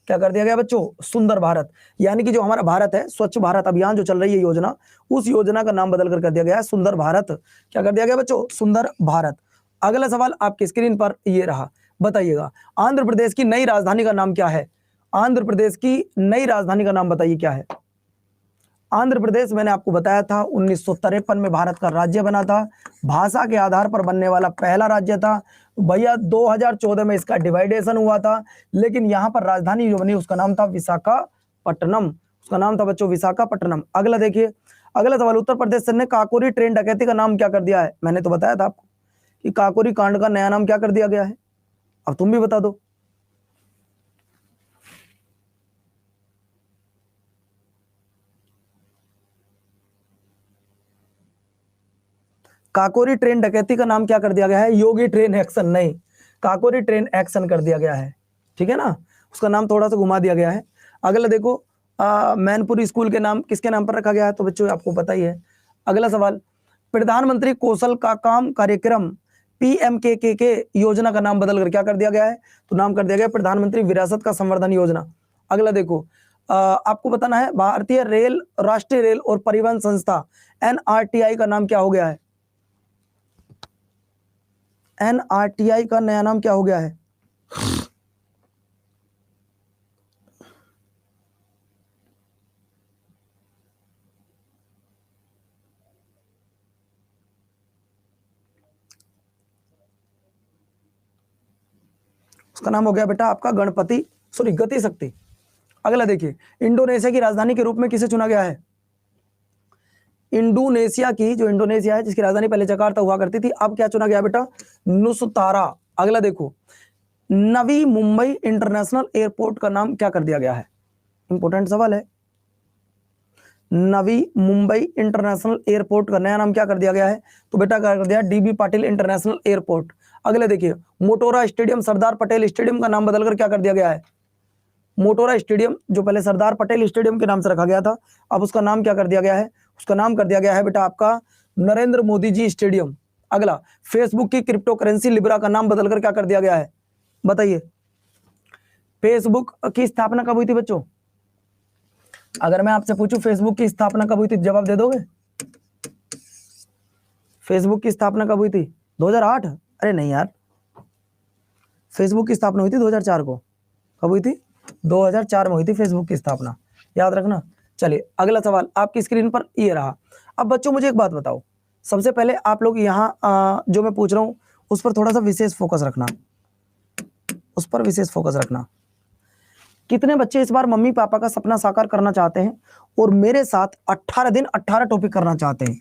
क्या कर दिया गया बच्चों? सुंदर भारत। यानी कि जो हमारा भारत है, स्वच्छ भारत अभियान जो चल रही है योजना, उस योजना का नाम बदलकर कर दिया गया है सुंदर भारत। क्या कर दिया गया बच्चों? सुंदर भारत। अगला सवाल आपकी स्क्रीन पर ये रहा, बताइएगा आंध्र प्रदेश की नई राजधानी का नाम क्या है? आंध्र प्रदेश की नई राजधानी का नाम बताइए क्या है? आंध्र प्रदेश मैंने आपको बताया था 1953 में भारत का राज्य बना था, भाषा के आधार पर बनने वाला पहला राज्य था भैया। 2014 में इसका डिवाइडेशन हुआ था, लेकिन यहाँ पर राजधानी जो बनी उसका नाम था विशाखापट्टनम। उसका नाम था बच्चों विशाखापट्टनम। अगला देखिए, अगला सवाल, उत्तर प्रदेश ने काकोरी ट्रेन डकैती का नाम क्या कर दिया है? मैंने तो बताया था आपको कि काकोरी कांड का नया नाम क्या कर दिया गया है, अब तुम भी बता दो। काकोरी ट्रेन डकैती का नाम क्या कर दिया गया है? योगी ट्रेन एक्शन नहीं, काकोरी ट्रेन एक्शन कर दिया गया है, ठीक है ना, उसका नाम थोड़ा सा घुमा दिया गया है। अगला देखो, मैनपुरी स्कूल के नाम किसके नाम पर रखा गया है? तो बच्चों आपको पता ही है। अगला सवाल, प्रधानमंत्री कौशल का काम कार्यक्रम PMKK योजना का नाम बदलकर क्या कर दिया गया है? तो नाम कर दिया गया प्रधानमंत्री विरासत का संवर्धन योजना। अगला देखो, आपको बताना है भारतीय रेल, राष्ट्रीय रेल और परिवहन संस्था NRTI का नाम क्या हो गया है? NRTI का नया नाम क्या हो गया है? उसका नाम हो गया बेटा आपका गति शक्ति। अगला देखिए, इंडोनेशिया की राजधानी के रूप में किसे चुना गया है? इंडोनेशिया की, जो इंडोनेशिया है जिसकी राजधानी पहले जकार्ता हुआ करती थी, अब क्या चुना गया बेटा? नुसतारा। अगला देखो, नवी मुंबई इंटरनेशनल एयरपोर्ट का नाम क्या कर दिया गया है? इंपॉर्टेंट सवाल है। नवी मुंबई इंटरनेशनल एयरपोर्ट का नया नाम क्या कर दिया गया है? तो बेटा क्या कर दिया? DB Patil international airport. अगले देखिए, मोटेरा स्टेडियम सरदार पटेल स्टेडियम का नाम बदलकर क्या कर दिया गया है? मोटेरा स्टेडियम जो पहले सरदार पटेल स्टेडियम के नाम से रखा गया था, अब उसका नाम क्या कर दिया गया है? उसका नाम कर दिया गया है बेटा आपका नरेंद्र मोदी जी स्टेडियम। अगला, फेसबुक की क्रिप्टो करेंसी लिब्रा का नाम बदलकर क्या कर दिया गया है? बताइए, फेसबुक की स्थापना कब हुई थी बच्चों? अगर मैं आपसे पूछूं फेसबुक की स्थापना कब हुई थी, जवाब दे दोगे? फेसबुक की स्थापना कब हुई थी? 2008? अरे नहीं यार, फेसबुक की स्थापना हुई थी 2004 को। कब हुई थी? 2004 में हुई थी फेसबुक की स्थापना, याद रखना। चलिए अगला सवाल आपकी स्क्रीन पर ये रहा। अब बच्चों मुझे एक बात बताओ, सबसे पहले आप लोग यहाँ जो मैं पूछ रहा हूँ उस पर थोड़ा सा विशेष फोकस रखना, उस पर विशेष फोकस रखना। कितने बच्चे इस बार मम्मी पापा का सपना साकार करना चाहते हैं और मेरे साथ 18 दिन 18 टॉपिक करना चाहते हैं?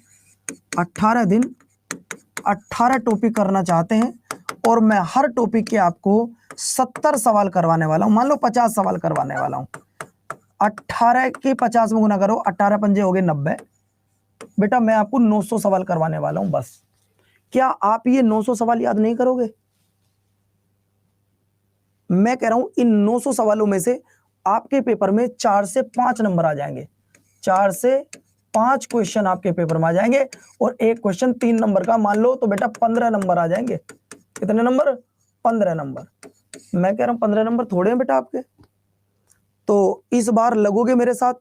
18 दिन 18 टॉपिक करना चाहते हैं और मैं हर टॉपिक के आपको 70 सवाल करवाने वाला हूं। मान लो 50 सवाल करवाने वाला हूं, 18 के 50 में गुना करो, 18 पंजे हो गए 90। बेटा मैं आपको 900 सवाल करवाने वाला हूं बस। क्या आप ये 900 सवाल याद नहीं करोगे? मैं कह रहा हूं इन 900 सवालों में से आपके पेपर में 4 से 5 नंबर आ जाएंगे, 4 से 5 क्वेश्चन आपके पेपर में आ जाएंगे और एक क्वेश्चन 3 नंबर का मान लो तो बेटा 15 नंबर आ जाएंगे। कितने नंबर? 15 नंबर। मैं कह रहा हूं 15 नंबर थोड़े हैं बेटा आपके, तो इस बार लगोगे मेरे साथ।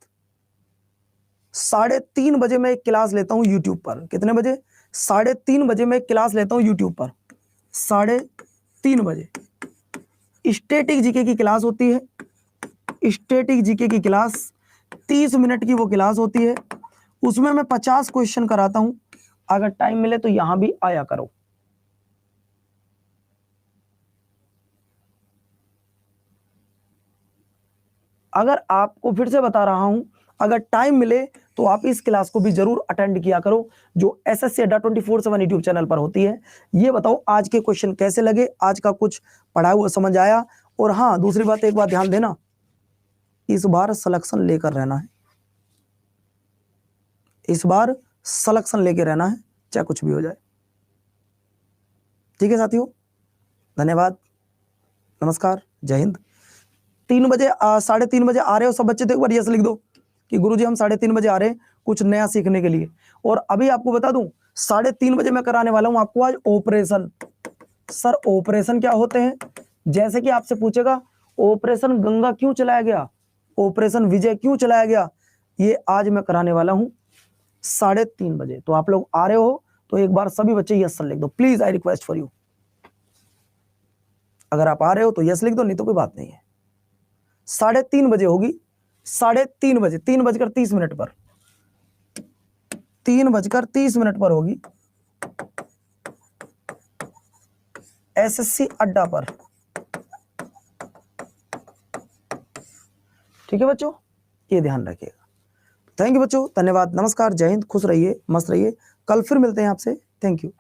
3:30 बजे मैं एक क्लास लेता हूं यूट्यूब पर। कितने बजे? 3:30 बजे मैं एक क्लास लेता हूं यूट्यूब पर, 3:30 बजे। स्टैटिक जीके की क्लास होती है, स्टैटिक जीके की क्लास 30 मिनट की वो क्लास होती है, उसमें मैं 50 क्वेश्चन कराता हूं। अगर टाइम मिले तो यहां भी आया करो। अगर आपको फिर से बता रहा हूं, अगर टाइम मिले तो आप इस क्लास को भी जरूर अटेंड किया करो जो SSC अड्डा 24/7 यूट्यूब चैनल पर होती है। ये बताओ आज के क्वेश्चन कैसे लगे, आज का कुछ पढ़ा हुआ समझ आया? और हाँ दूसरी बात, एक बात ध्यान देना, इस बार सिलेक्शन लेकर रहना है, इस बार सिलेक्शन लेकर रहना है चाहे कुछ भी हो जाए। ठीक है साथियों, धन्यवाद, नमस्कार, जय हिंद। 3 बजे 3:30 बजे आ रहे हो सब बच्चे तो एक बार यस लिख दो कि गुरुजी हम 3:30 बजे आ रहे हैं कुछ नया सीखने के लिए। और अभी आपको बता दूं 3:30 बजे मैं कराने वाला हूं आपको आज ऑपरेशन। सर ऑपरेशन क्या होते हैं? जैसे कि आपसे पूछेगा ऑपरेशन गंगा क्यों चलाया गया, ऑपरेशन विजय क्यों चलाया गया, ये आज मैं कराने वाला हूं 3:30 बजे। तो आप लोग आ रहे हो तो एक बार सभी बच्चे यस सर लिख दो please, I request for you. अगर आप आ रहे हो तो यस लिख दो, नहीं तो कोई बात नहीं है। 3:30 बजे होगी, 3:30 बजे, 3:30 पर, 3:30 पर होगी एसएससी अड्डा पर। ठीक है बच्चों, ये ध्यान रखिएगा। थैंक यू बच्चों, धन्यवाद, नमस्कार, जय हिंद, खुश रहिए, मस्त रहिए। कल फिर मिलते हैं आपसे। Thank you.